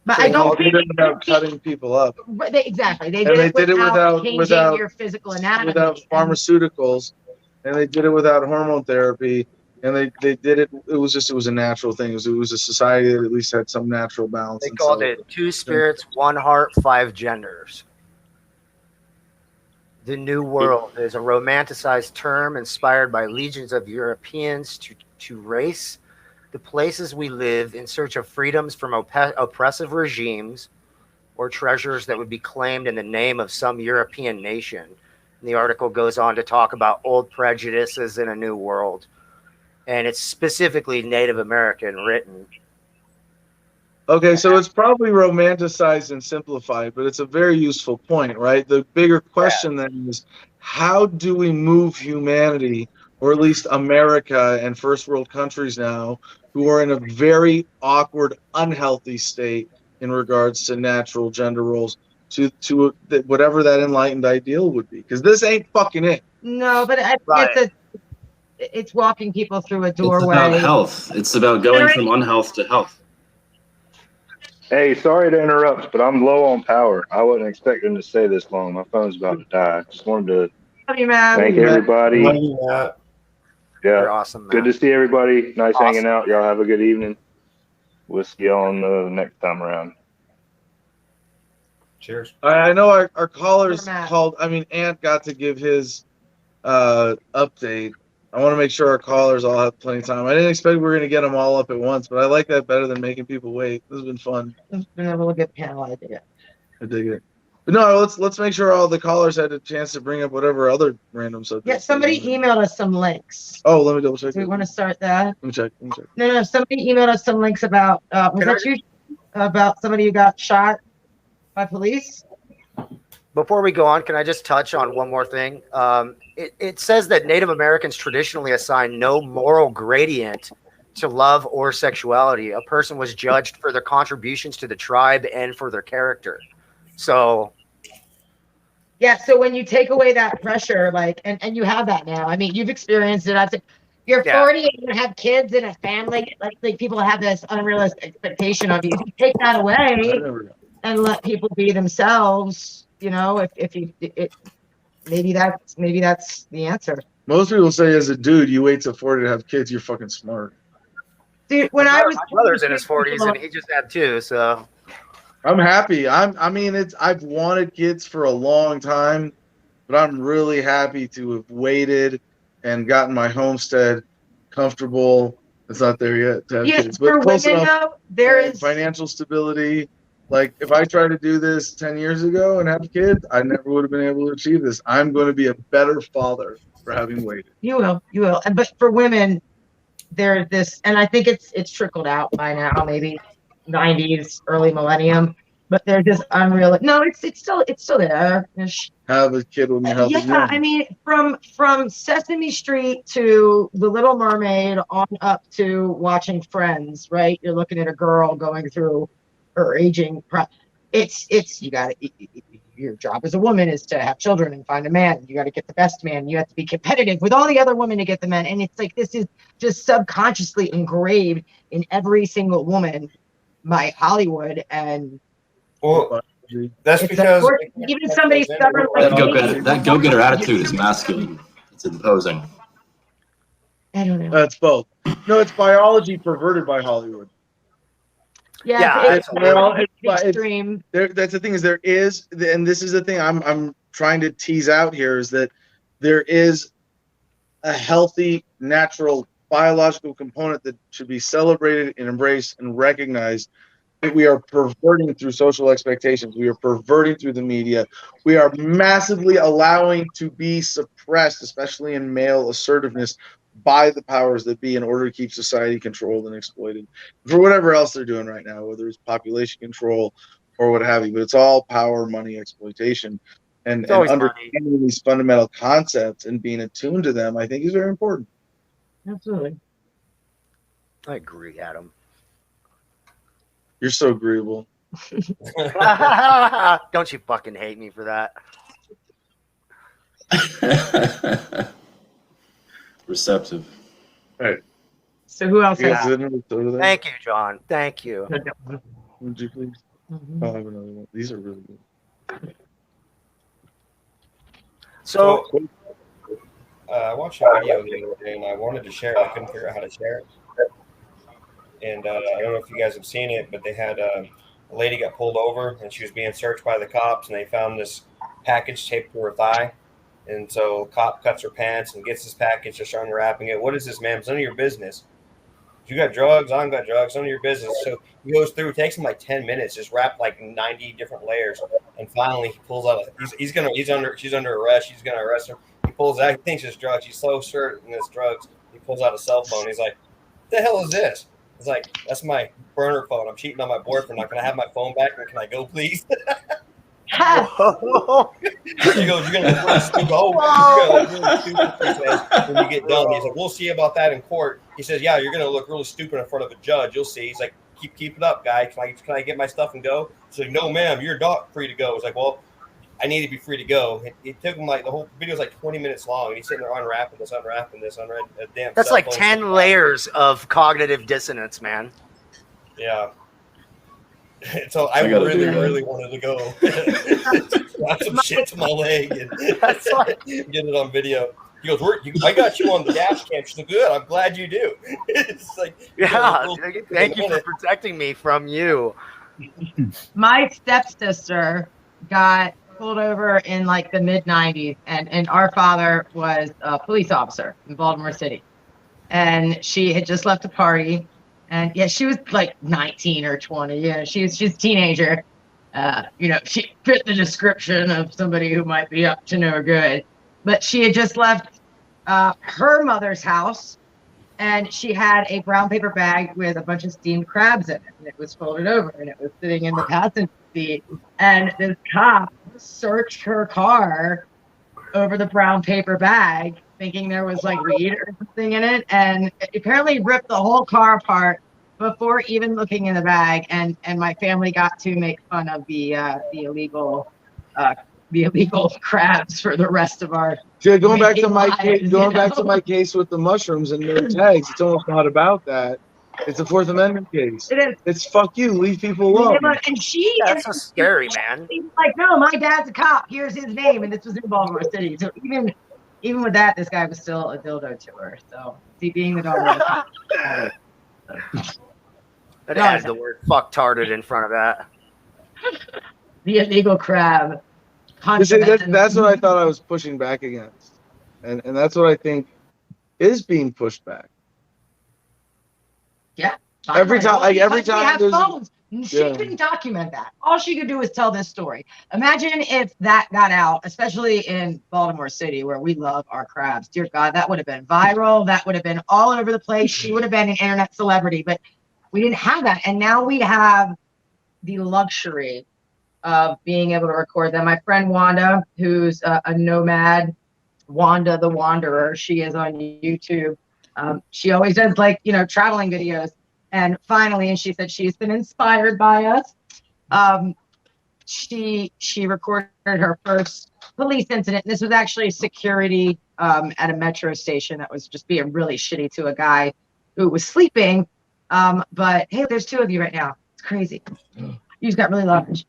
B: But I don't think
A: without cutting people up.
B: Exactly. They did it without changing your physical anatomy.
A: Without pharmaceuticals, and they did it without hormone therapy, and they did it. It was a natural thing. It was a society that at least had some natural balance.
F: They called it 2 spirits, 1 heart, 5 genders. The New World is a romanticized term inspired by legions of Europeans to race the places we live in search of freedoms from oppressive regimes or treasures that would be claimed in the name of some European nation. And the article goes on to talk about old prejudices in a new world. And it's specifically Native American written.
A: Okay, so it's probably romanticized and simplified, but it's a very useful point, right? The bigger question then is, how do we move humanity, or at least America and first world countries now, who are in a very awkward, unhealthy state in regards to natural gender roles, to whatever that enlightened ideal would be? Because this ain't fucking it.
B: No, but it's walking people through a doorway.
E: It's about health. It's about going from unhealth to health.
G: Hey, sorry to interrupt, but I'm low on power. I wasn't expecting to stay this long. My phone's about to die. Just wanted to thank everybody.
F: You're awesome, man.
G: Good to see everybody. Nice hanging out. Y'all have a good evening. Whiskey on the next time around.
D: Cheers.
A: I know our callers
B: Matt.
A: called. I mean, Ant got to give his update. I want to make sure our callers all have plenty of time. I didn't expect we were going to get them all up at once, but I like that better than making people wait. This has been fun.
B: It's been a really good panel idea.
A: I dig it. But no, let's make sure all the callers had a chance to bring up whatever other random subject.
B: Yeah, somebody emailed us some links.
A: Oh, let me double check.
B: Do we want to start that?
A: Let me check.
B: No, somebody emailed us some links about, was that you? About somebody who got shot by police?
F: Before we go on, can I just touch on one more thing? It says that Native Americans traditionally assign no moral gradient to love or sexuality. A person was judged for their contributions to the tribe and for their character. So
B: Yeah, so when you take away that pressure, like, and you have that now. I mean, you've experienced it. You're 40 and you have kids and a family. Like people have this unrealistic expectation of you. If you take that away and let people be themselves, you know, maybe that's the answer.
A: Most people say, as a dude, you wait till 40 to have kids. You're fucking smart.
B: Dude, when I was
F: my brother's in his 40s and he just had 2, so
A: I'm happy. I've wanted kids for a long time, but I'm really happy to have waited and gotten my homestead comfortable. It's not there yet to have kids, but
B: for
A: close
B: women
A: enough.
B: though, there is
A: Financial stability. Like if I tried to do this 10 years ago and have kids, I never would have been able to achieve this. I'm going to be a better father for having waited.
B: You will. But for women, there's this, and I think it's trickled out by now, maybe 90s, early millennium. But there's this unreal. No, it's still there.
A: Have a kid when you're healthy.
B: Yeah, I mean, from Sesame Street to The Little Mermaid on up to watching Friends, right? You're looking at a girl going through her aging. It's you got to. Your job as a woman is to have children and find a man. You got to get the best man. You have to be competitive with all the other women to get the men. And it's like this is just subconsciously engraved in every single woman by Hollywood. And
D: well, that's because
B: even somebody stubborn like
E: that go-getter attitude is masculine. It's imposing.
B: I don't know.
A: That's both. No, it's biology perverted by Hollywood.
B: Yeah,
A: it's
B: extreme.
A: That's the thing is there is, and this is the thing I'm trying to tease out here is that there is a healthy, natural, biological component that should be celebrated and embraced and recognized. That we are perverting through social expectations. We are perverting through the media. We are massively allowing to be suppressed, especially in male assertiveness, by the powers that be in order to keep society controlled and exploited for whatever else they're doing right now, whether it's population control or what have you. But it's all power, money, exploitation. And understanding these fundamental concepts and being attuned to them, I think, is very important.
B: Absolutely.
F: I agree, Adam.
A: You're so agreeable.
F: Don't you fucking hate me for that.
E: Receptive.
A: All right.
B: So who else has
F: Thank you, John. Thank you.
A: Would you please?
B: Mm-hmm.
A: I'll have another one. These are really good.
F: So
D: I watched a video the other day and I wanted to share it. I couldn't figure out how to share it. And I don't know if you guys have seen it, but they had a lady got pulled over and she was being searched by the cops and they found this package taped to her thigh. And so the cop cuts her pants and gets this package, just unwrapping it. What is this, ma'am? It's none of your business. You got drugs? I don't got drugs. None of your business. So he goes through, it takes him like 10 minutes, just wrapped like 90 different layers. And finally he pulls out, she's under arrest. She's going to arrest him. He pulls out, he thinks it's drugs. He's so certain it's drugs. He pulls out a cell phone. He's like, what the hell is this? It's like, that's my burner phone. I'm cheating on my boyfriend. Can I have my phone back? Or can I go, please? He goes, you're going to look really stupid. Oh, you're going to look really stupid, he says, when you get done. He's like, we'll see about that in court. He says, yeah, you're going to look really stupid in front of a judge. You'll see. He's like, keep it up, guy. Can I get my stuff and go? He's like, no, ma'am, you're not free to go. He's like, well, I need to be free to go. It took him like the whole video was like 20 minutes long. And he's sitting there unwrapping this, damn.
F: That's like 10 layers of cognitive dissonance, man.
D: Yeah. So I really wanted to go slap some shit to my leg and get it on video. He goes, I got you on the dash cam. She's like, good. I'm glad you do. It's like,
F: Yeah, thank you for protecting me from you.
B: My stepsister got pulled over in like the mid 90s, and our father was a police officer in Baltimore City. And she had just left a party, and yeah, she was like 19 or 20. Yeah, she's a teenager. She fit the description of somebody who might be up to no good. But she had just left her mother's house, and she had a brown paper bag with a bunch of steamed crabs in it, and it was folded over, and it was sitting in the passenger seat. And this cop searched her car over the brown paper bag, thinking there was like weed or something in it, and apparently ripped the whole car apart before even looking in the bag. And my family got to make fun of the illegal crabs for the rest of our
A: going back to my
B: lives,
A: back to my case with the mushrooms and no tags. It's almost not about that. It's a Fourth Amendment case.
B: It is.
A: It's fuck you, leave people alone.
B: And
F: That's so scary, man.
B: She's like, no, my dad's a cop. Here's his name, and this was in Baltimore City. So even with that, this guy was still a dildo to her. So being the daughter.
F: It has the word "fucktarded" in front of that.
B: The illegal crab.
A: See, that's what I thought I was pushing back against, and that's what I think is being pushed back.
B: Yeah.
A: Every time
B: we have
A: there's
B: phones. She couldn't document that. All she could do was tell this story. Imagine if that got out, especially in Baltimore City, where we love our crabs. Dear God, that would have been viral. That would have been all over the place. She would have been an internet celebrity, but we didn't have that. And now we have the luxury of being able to record them. My friend Wanda, who's a nomad, Wanda the Wanderer, she is on YouTube. She always does traveling videos. And finally, and she said she's been inspired by us. She recorded her first police incident. This was actually security at a metro station that was just being really shitty to a guy who was sleeping. But hey, there's two of you right now. It's crazy. You just got really large.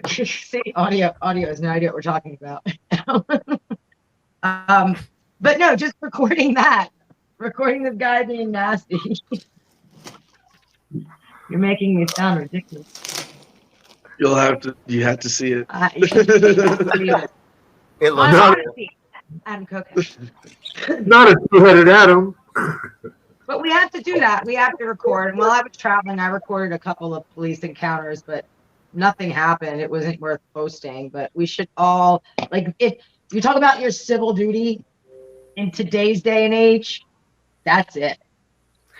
B: See, audio has no idea what we're talking about. But no, just recording this guy being nasty. You're making me sound ridiculous.
A: you have to see it.
F: It looks
B: I'm cooking.
C: Not a two-headed Adam.
B: But we have to do that. We have to record. And while I was traveling, I recorded a couple of police encounters, but nothing happened. It wasn't worth posting. But we should all, if you talk about your civil duty in today's day and age, that's it.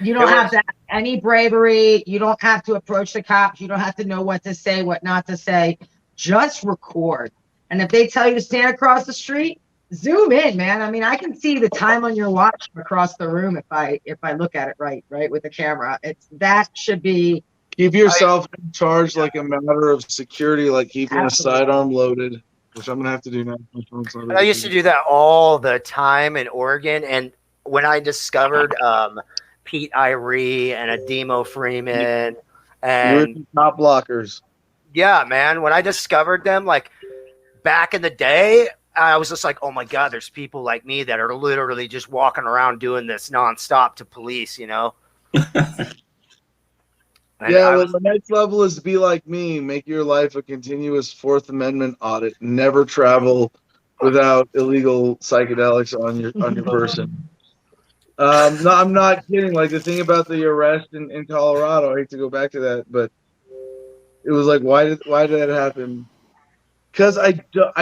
B: You don't have to have any bravery. You don't have to approach the cops. You don't have to know what to say, what not to say. Just record. And if they tell you to stand across the street, zoom in, man. I mean, I can see the time on your watch across the room if I look at it right with the camera. That should be.
A: Keep yourself in charge like a matter of security, like keeping a sidearm loaded, which I'm gonna have to do now.
F: I used to do that all the time in Oregon, and when I discovered Pete Irie and Ademo Freeman and
A: top blockers.
F: Yeah, man. When I discovered them, back in the day, I was just like, oh my God, there's people like me that are literally just walking around doing this nonstop to police, the
A: next level is to be like me, make your life a continuous Fourth Amendment audit. Never travel without illegal psychedelics on your person. No, I'm not kidding. The thing about the arrest in Colorado, I hate to go back to that, but it was why did that happen? Because I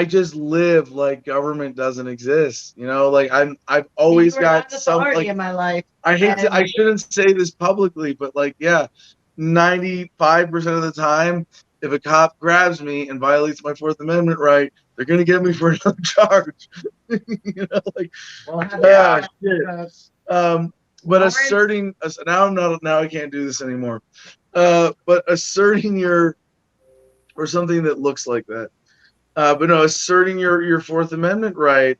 A: just live like government doesn't exist. I've always got some
B: in my life.
A: I shouldn't say this publicly, but 95% of the time, if a cop grabs me and violates my Fourth Amendment right, they're gonna get me for another charge. Shit. But asserting now I can't do this anymore. But asserting or something that looks like that. But no, asserting your Fourth Amendment right.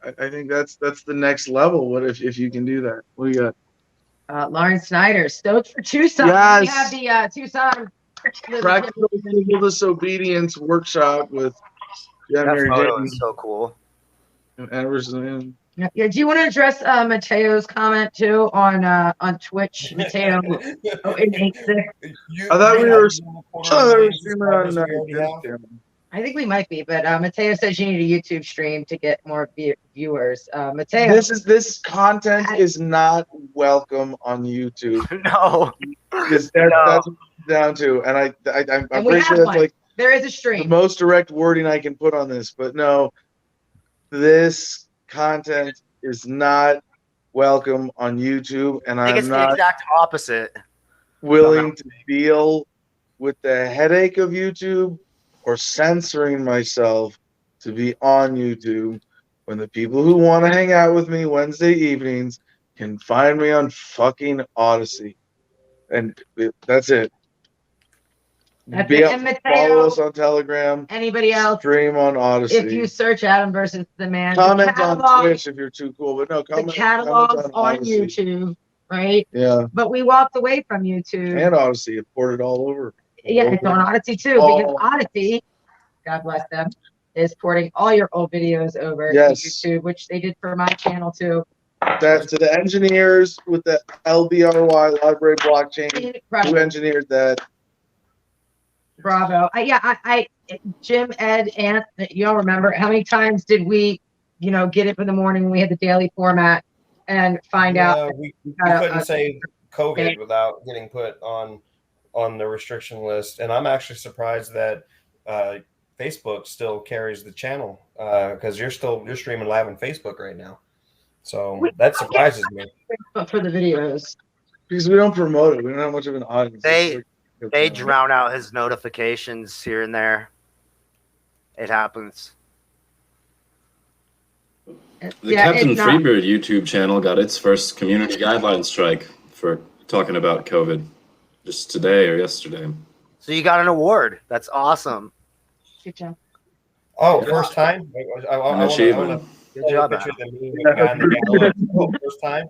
A: I think that's the next level. What if you can do that? What do you got?
B: Lauren Snyder, stoked for Tucson.
A: Yes.
B: We have the Tucson
A: Practical Civil Disobedience workshop with
F: that
A: Mary
F: photo
A: Dayton.
F: is so cool.
A: Everson.
B: Yeah. Do you want to address Mateo's comment too on Twitch? Mateo 0886.
A: I thought we were streaming on Jim's channel.
B: I think we might be, but Mateo says you need a YouTube stream to get more viewers. Mateo,
A: This content is not welcome on YouTube.
F: No.
A: Because that's what it's down to, and I'm pretty sure that's like
B: there is a
A: the
B: stream.
A: most direct wording I can put on this. But no, this content is not welcome on YouTube, and
F: I think
A: I'm
F: it's the
A: not
F: exact opposite.
A: willing to deal with the headache of YouTube or censoring myself to be on YouTube when the people who want to hang out with me Wednesday evenings can find me on fucking Odyssey. And that's it. Follow us on Telegram.
B: Anybody else?
A: Stream on Odyssey.
B: If you search Adam versus the Man,
A: comment on Twitch if you're too cool, but no, comment.
B: The catalog's on YouTube, right?
A: Yeah.
B: But we walked away from YouTube.
A: And Odyssey, it ported all over.
B: Yeah, it's on Odyssey too, because Odyssey, God bless them, is porting all your old videos over to YouTube, which they did for my channel too.
A: That to the engineers with the LBRY library blockchain who engineered that.
B: Bravo. Jim, Ed, Ant, you all remember how many times did we, get up in the morning when we had the daily format and find out
D: we couldn't say COVID without getting put on the restriction list. And I'm actually surprised that Facebook still carries the channel because you're streaming live on Facebook right now. So that surprises me.
B: But for the videos.
A: Because we don't promote it. We don't have much of an audience.
F: They drown out his notifications here and there. It happens.
E: The Captain Freebird YouTube channel got its first community guideline strike for talking about COVID just today or yesterday.
F: So you got an award. That's awesome.
B: Good job.
D: Oh, first time?
E: An achievement.
F: Good job.
D: First time?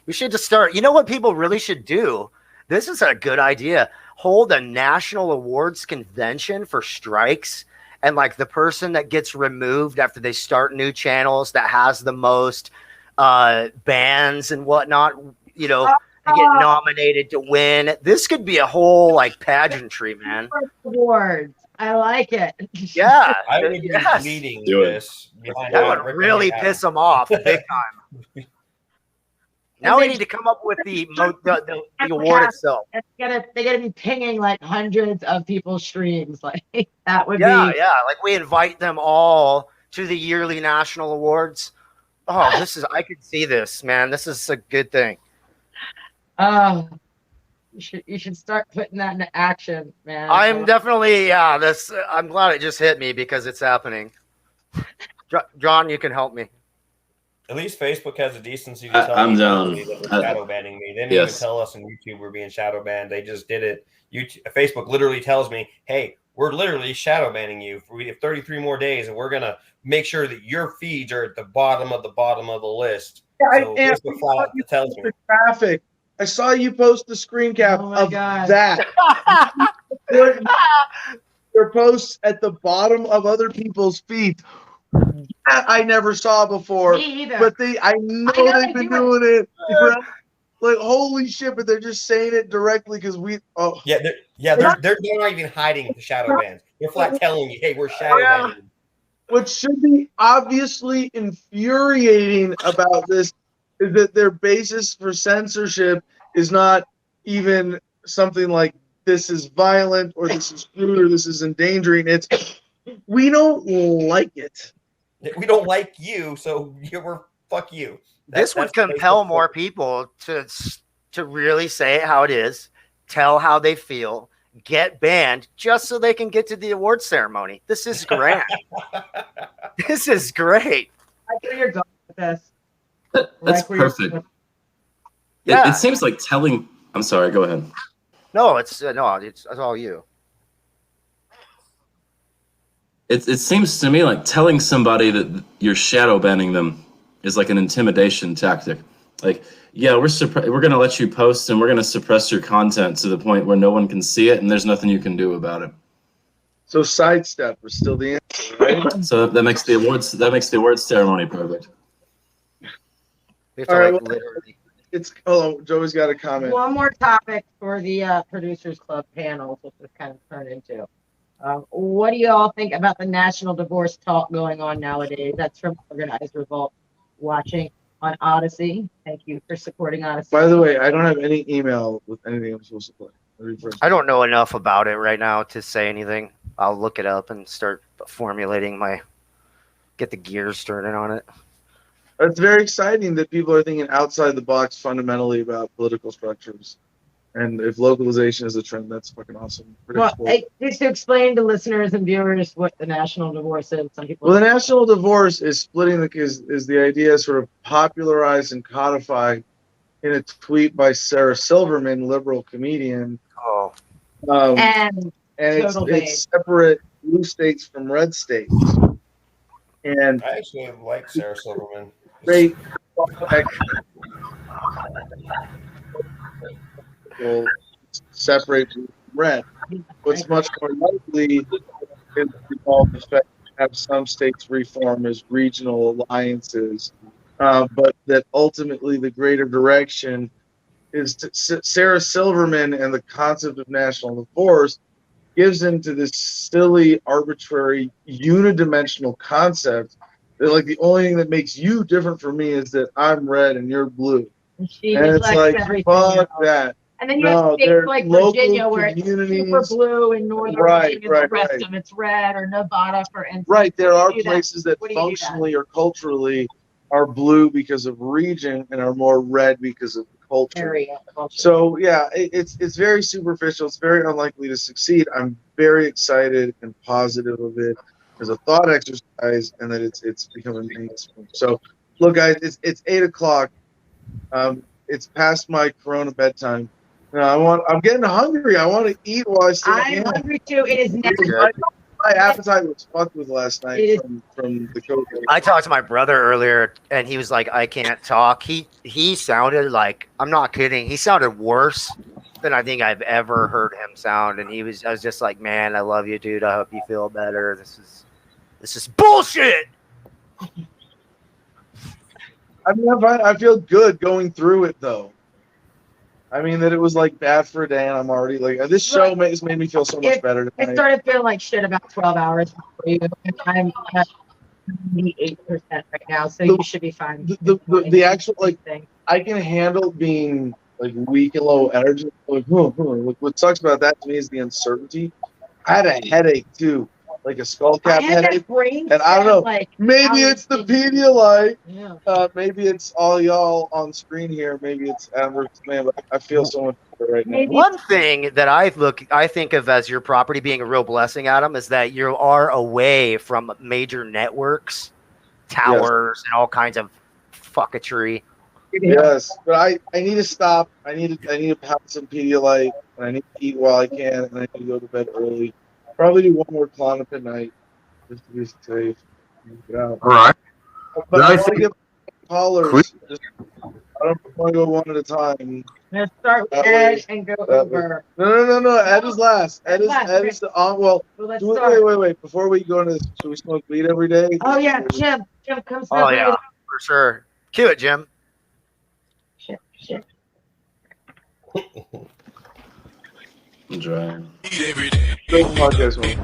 F: We should just start. You know what people really should do? This is a good idea. Hold a national awards convention for strikes, and like the person that gets removed after they start new channels that has the most bans and whatnot, get nominated to win. This could be a whole like pageantry, man.
B: Awards. I like it.
F: Yeah.
D: I would be leading this.
F: That would really piss them off big time. Now we need to come up with the award itself.
B: They gotta be pinging like hundreds of people's streams. Like that would be.
F: Yeah. Like we invite them all to the yearly national awards. Oh, I could see this, man. This is a good thing.
B: You should start putting that into action, man.
F: I'm definitely I'm glad it just hit me because it's happening. John, you can help me.
D: At least Facebook has the decency to tell
E: I'm
D: me
E: down.
D: that they're shadow banning me. They didn't even tell us on YouTube we're being shadow banned. They just did it. Facebook literally tells me, "Hey, we're literally shadow banning you. We have 33 more days, and we're gonna make sure that your feeds are at the bottom of the list." So Facebook flat out tells me.
A: Traffic. I saw you post the screen cap of that. Their posts at the bottom of other people's feeds. That I never saw before.
B: Me either.
A: But I know they've been doing it. Like holy shit! But they're just saying it directly because we. Oh
D: yeah, they're not even hiding the shadow bans. They're flat telling you, "Hey, we're shadow banning."
A: What should be obviously infuriating about this is that their basis for censorship is not even something like this is violent or this is crude or this is endangering. It's we don't like it.
D: We don't like you, so we're fuck you.
F: This would compel more people to really say it how it is, tell how they feel, get banned, just so they can get to the award ceremony. This is great. This is great.
B: I know you're going with this.
E: That's perfect.
F: Yeah.
E: It seems like telling. I'm sorry. Go ahead.
F: No, it's all you.
E: It seems to me like telling somebody that you're shadow banning them is like an intimidation tactic. Like, yeah, we're going to let you post and we're going to suppress your content to the point where no one can see it and there's nothing you can do about it.
A: So sidestep is still the answer, right?
E: So that makes the awards ceremony perfect.
F: We have to
A: All right,
F: like
A: well,
F: literally.
A: It's Joey's got a comment.
B: One more topic for the Producers Club panel, which this kind of turned into. What do you all think about the national divorce talk going on nowadays? That's from Organized Revolt, watching on Odyssey. Thank you for supporting Odyssey.
A: By the way, I don't have any email with anything I'm supposed to play.
F: I don't know enough about it right now to say anything. I'll look it up and start formulating get the gears turning on it.
A: It's very exciting that people are thinking outside the box fundamentally about political structures. And if localization is a trend, that's fucking awesome.
B: Well, just to explain to listeners and viewers what the national divorce is. Some people.
A: Well, the national divorce is splitting is the idea sort of popularized and codified in a tweet by Sarah Silverman, liberal comedian.
F: Oh.
B: And
A: it's separate blue states from red states. And
D: I actually like Sarah Silverman.
A: Great. Will separate from red. What's much more likely is to have some states reform as regional alliances, but that ultimately the greater direction is Sarah Silverman and the concept of national divorce gives into this silly, arbitrary, unidimensional concept that like the only thing that makes you different from me is that I'm red and you're blue. And it's like, fuck that.
B: And then you have states like Virginia where it's super blue and Northern Virginia, the rest of it's red, or Nevada, for instance.
A: Right, there are places that functionally or culturally are blue because of region and are more red because of culture. So yeah, it's very superficial. It's very unlikely to succeed. I'm very excited and positive of it as a thought exercise, and that it's becoming mainstream. So look, guys, it's 8 o'clock. It's past my Corona bedtime. I'm getting hungry. I want to eat while I still can.
B: I'm hungry too. It is next.
A: My appetite was fucked with last night from the COVID.
F: I talked to my brother earlier, and he was like, "I can't talk." He sounded like, I'm not kidding. He sounded worse than I think I've ever heard him sound. And I was just like, "Man, I love you, dude. I hope you feel better. This is bullshit."
A: I mean, I feel good going through it though. I mean that it was like bad for a day, and I'm already like this show has made me feel so much better tonight.
B: I started feeling like shit about 12 hours before you, and I'm at 98% right now, so you should be fine.
A: The actual I can handle being like weak and low energy. Like, what sucks about that to me is the uncertainty. I had a headache too, like a skull cap headache, and I don't know. Like, maybe it's the Pedialyte. Yeah. Maybe it's all y'all on screen here. Maybe it's Amber's man. But I feel so much better right now.
F: One thing that I think of as your property being a real blessing, Adam, is that you are away from major networks, towers, and all kinds of fucketry.
A: Yes, but I need to stop. I need to have some Pedialyte, and I need to eat while I can, and I need to go to bed early. Probably do one more climb-up at night just to be safe. Get out.
C: All right.
A: But I want to get callers. I don't want to go one at a time.
B: Let's start with Ed and go over.
A: No. Ed is last. Ed is the on. Well, wait. Before we go into this, should we smoke weed every day?
B: Oh yeah, Jim comes.
F: Oh yeah, for sure. Cue it, Jim.
B: Shit.
E: Enjoy.
A: Great podcast, man.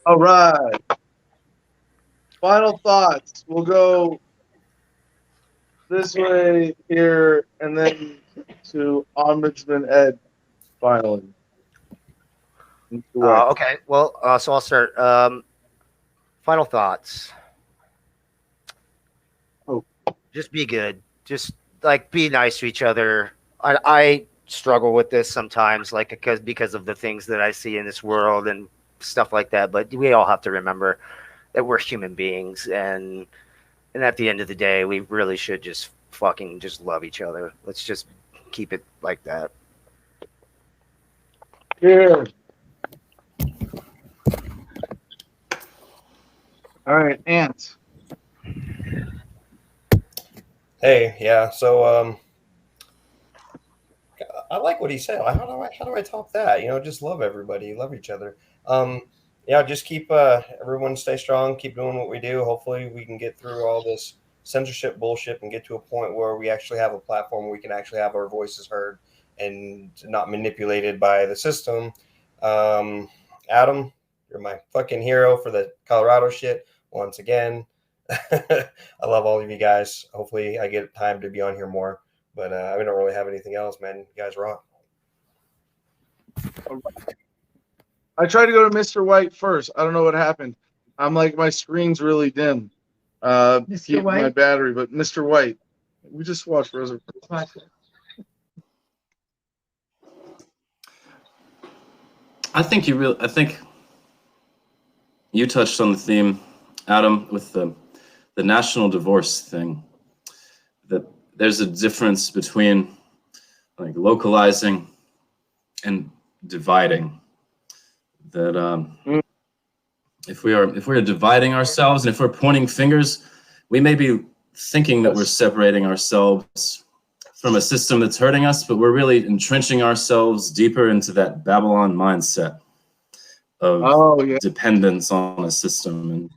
A: All right. Final thoughts. We'll go this way here, and then to Ombudsman Ed. Finally.
F: Okay. Well, so I'll start. Final thoughts.
A: Oh.
F: Just be good. Just like be nice to each other. I struggle with this sometimes, like because of the things that I see in this world and stuff like that. But we all have to remember that we're human beings, and at the end of the day, we really should just fucking just love each other. Let's just keep it like that.
A: Yeah. All right, Ant.
D: Hey, yeah. So I like what he said. How do I top that? Just love everybody, love each other. Yeah, just keep everyone stay strong, keep doing what we do. Hopefully, we can get through all this censorship bullshit and get to a point where we actually have a platform where we can actually have our voices heard and not manipulated by the system. Adam, you're my fucking hero for the Colorado shit once again. I love all of you guys. Hopefully, I get time to be on here more. But I don't really have anything else, man. You guys rock.
A: I tried to go to Mr. White first. I don't know what happened. I'm like, my screen's really dim.
B: Mr.
A: My
B: White?
A: battery, but Mr. White. We just watched Reservoir.
E: I think you touched on the theme, Adam, with the national divorce thing. That there's a difference between like localizing and dividing. That if we are dividing ourselves and if we're pointing fingers, we may be thinking that we're separating ourselves from a system that's hurting us, but we're really entrenching ourselves deeper into that Babylon mindset of dependence on a system.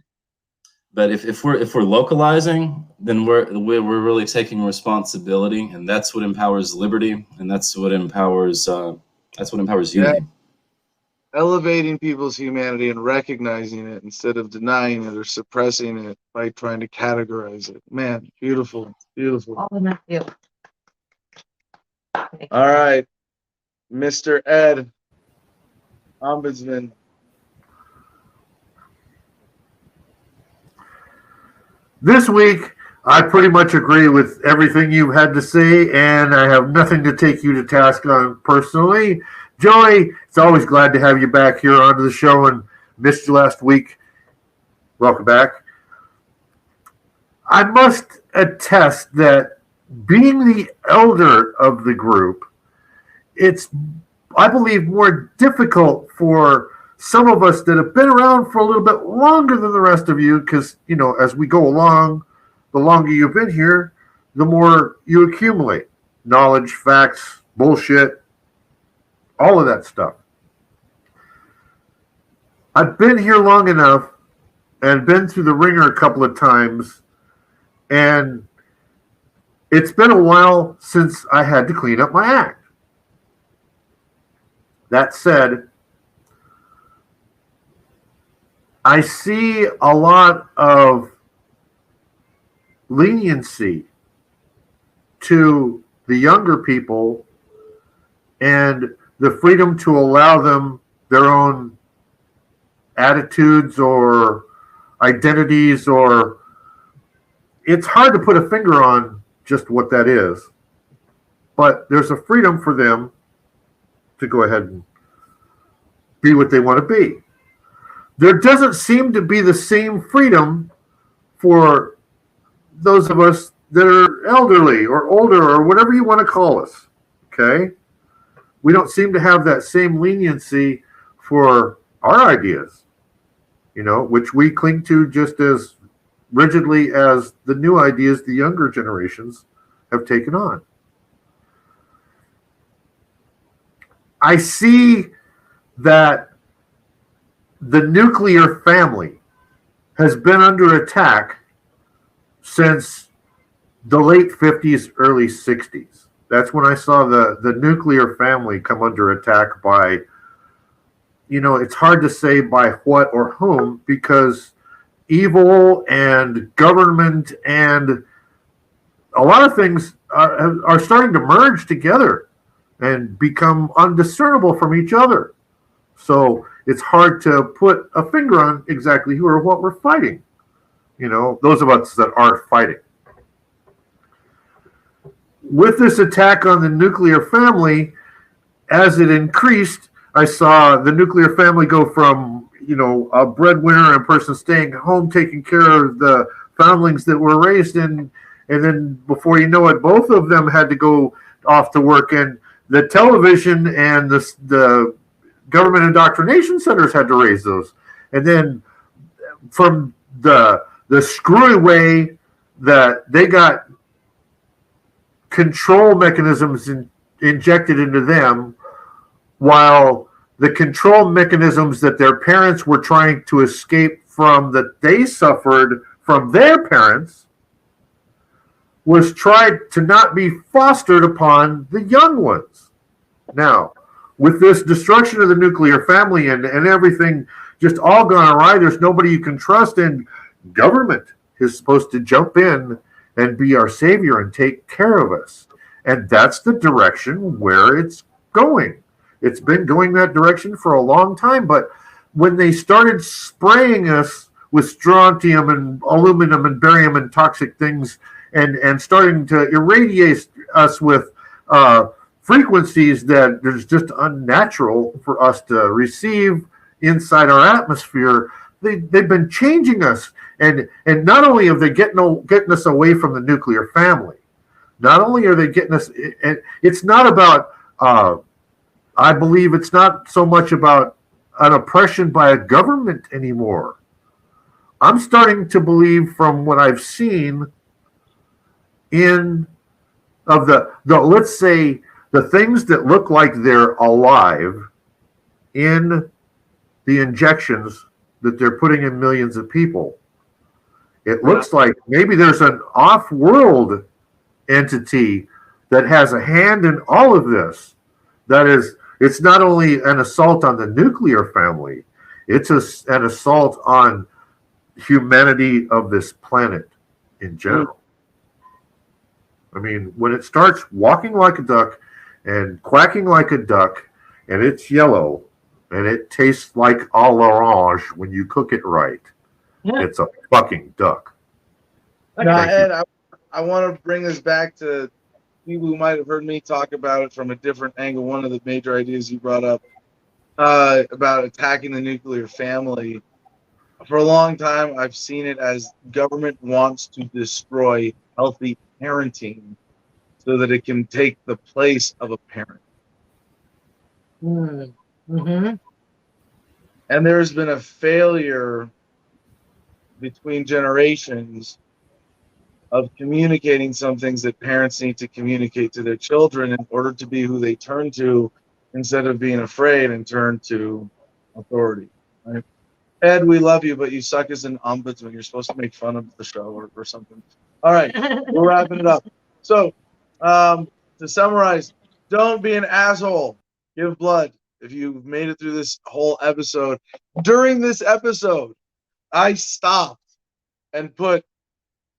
E: But if we're localizing, then we're really taking responsibility, and that's what empowers liberty, and that's what empowers unity.
A: Elevating people's humanity and recognizing it instead of denying it or suppressing it by trying to categorize it. Man, beautiful, beautiful.
B: All in that field.
A: All right, Mr. Ed, Ombudsman.
C: This week, I pretty much agree with everything you had to say, and I have nothing to take you to task on personally. Joey, it's always glad to have you back here onto the show, and missed you last week. Welcome back. I must attest that being the elder of the group, it's, I believe, more difficult for some of us that have been around for a little bit longer than the rest of you, because, as we go along, the longer you've been here, the more you accumulate knowledge, facts, bullshit, all of that stuff. I've been here long enough and been through the ringer a couple of times, and it's been a while since I had to clean up my act. That said, I see a lot of leniency to the younger people and the freedom to allow them their own attitudes or identities, or it's hard to put a finger on just what that is. But there's a freedom for them to go ahead and be what they want to be. There doesn't seem to be the same freedom for those of us that are elderly or older or whatever you want to call us, okay? We don't seem to have that same leniency for our ideas, which we cling to just as rigidly as the new ideas the younger generations have taken on. I see that the nuclear family has been under attack since the late 50s, early 60s. That's when I saw the nuclear family come under attack by, it's hard to say by what or whom, because evil and government and a lot of things are starting to merge together and become undiscernible from each other. So it's hard to put a finger on exactly who or what we're fighting. Those of us that are fighting. With this attack on the nuclear family, as it increased, I saw the nuclear family go from, a breadwinner and a person staying home taking care of the foundlings that were raised in, and then before you know it, both of them had to go off to work, and the television and the government indoctrination centers had to raise those. And then from the screwy way that they got control mechanisms injected into them, while the control mechanisms that their parents were trying to escape from, that they suffered from their parents, was tried to not be fostered upon the young ones. Now, with this destruction of the nuclear family and everything just all gone awry, there's nobody you can trust, and government is supposed to jump in and be our savior and take care of us. And that's the direction where it's going. It's been going that direction for a long time, but when they started spraying us with strontium and aluminum and barium and toxic things, and starting to irradiate us with frequencies that is just unnatural for us to receive inside our atmosphere, they've been changing us. And not only are they getting us away from the nuclear family, not only are they getting us, it's not about, I believe it's not so much about an oppression by a government anymore. I'm starting to believe, from what I've seen of the let's say the things that look like they're alive in the injections that they're putting in millions of people, it looks like maybe there's an off-world entity that has a hand in all of this. That is, it's not only an assault on the nuclear family, it's an assault on humanity of this planet in general. I mean, when it starts walking like a duck and quacking like a duck, and it's yellow and it tastes like a l'orange when you cook it right, it's a fucking duck.
A: No, Ed, I want to bring this back to people who might have heard me talk about it from a different angle. One of the major ideas you brought up about attacking the nuclear family. For a long time, I've seen it as government wants to destroy healthy parenting so that it can take the place of a parent.
B: Mm-hmm.
A: And there's been a failure between generations of communicating some things that parents need to communicate to their children in order to be who they turn to, instead of being afraid and turn to authority. Right? Ed, we love you, but you suck as an ombudsman. You're supposed to make fun of the show or something. All right, we're wrapping it up. So, to summarize, don't be an asshole. Give blood. If you've made it through this whole episode, during this episode, I stopped and put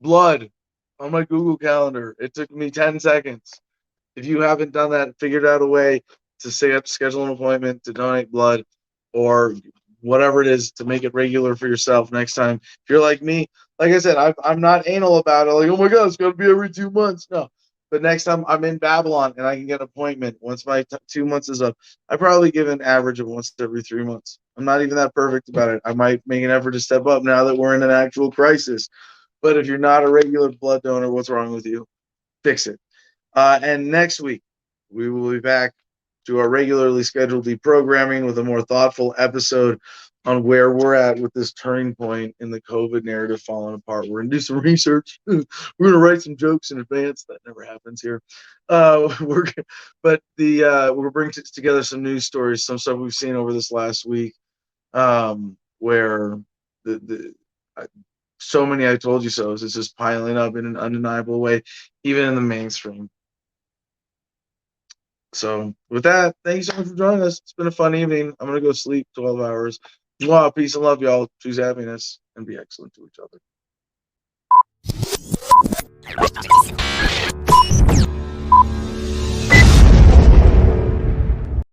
A: blood on my Google Calendar. It took me 10 seconds. If you haven't done that, figured out a way to schedule an appointment to donate blood, or whatever it is, to make it regular for yourself next time. If you're like me, like I said, I'm not anal about it. Like, oh my God, it's going to be every 2 months. No. But next time I'm in Babylon and I can get an appointment once my 2 months is up, I probably give an average of once every 3 months. I'm not even that perfect about it. I might make an effort to step up now that we're in an actual crisis. But if you're not a regular blood donor, what's wrong with you? Fix it. And next week, we will be back to our regularly scheduled deprogramming with a more thoughtful episode on where we're at with this turning point in the COVID narrative falling apart. We're going to do some research. We're going to write some jokes in advance. That never happens here. We're bringing together some news stories, some stuff we've seen over this last week, where so many I told you so is just piling up in an undeniable way, even in the mainstream. So with that, thank you so much for joining us. It's been a fun evening. I'm going to go sleep 12 hours. Peace and love, y'all. Choose happiness and be excellent to each other.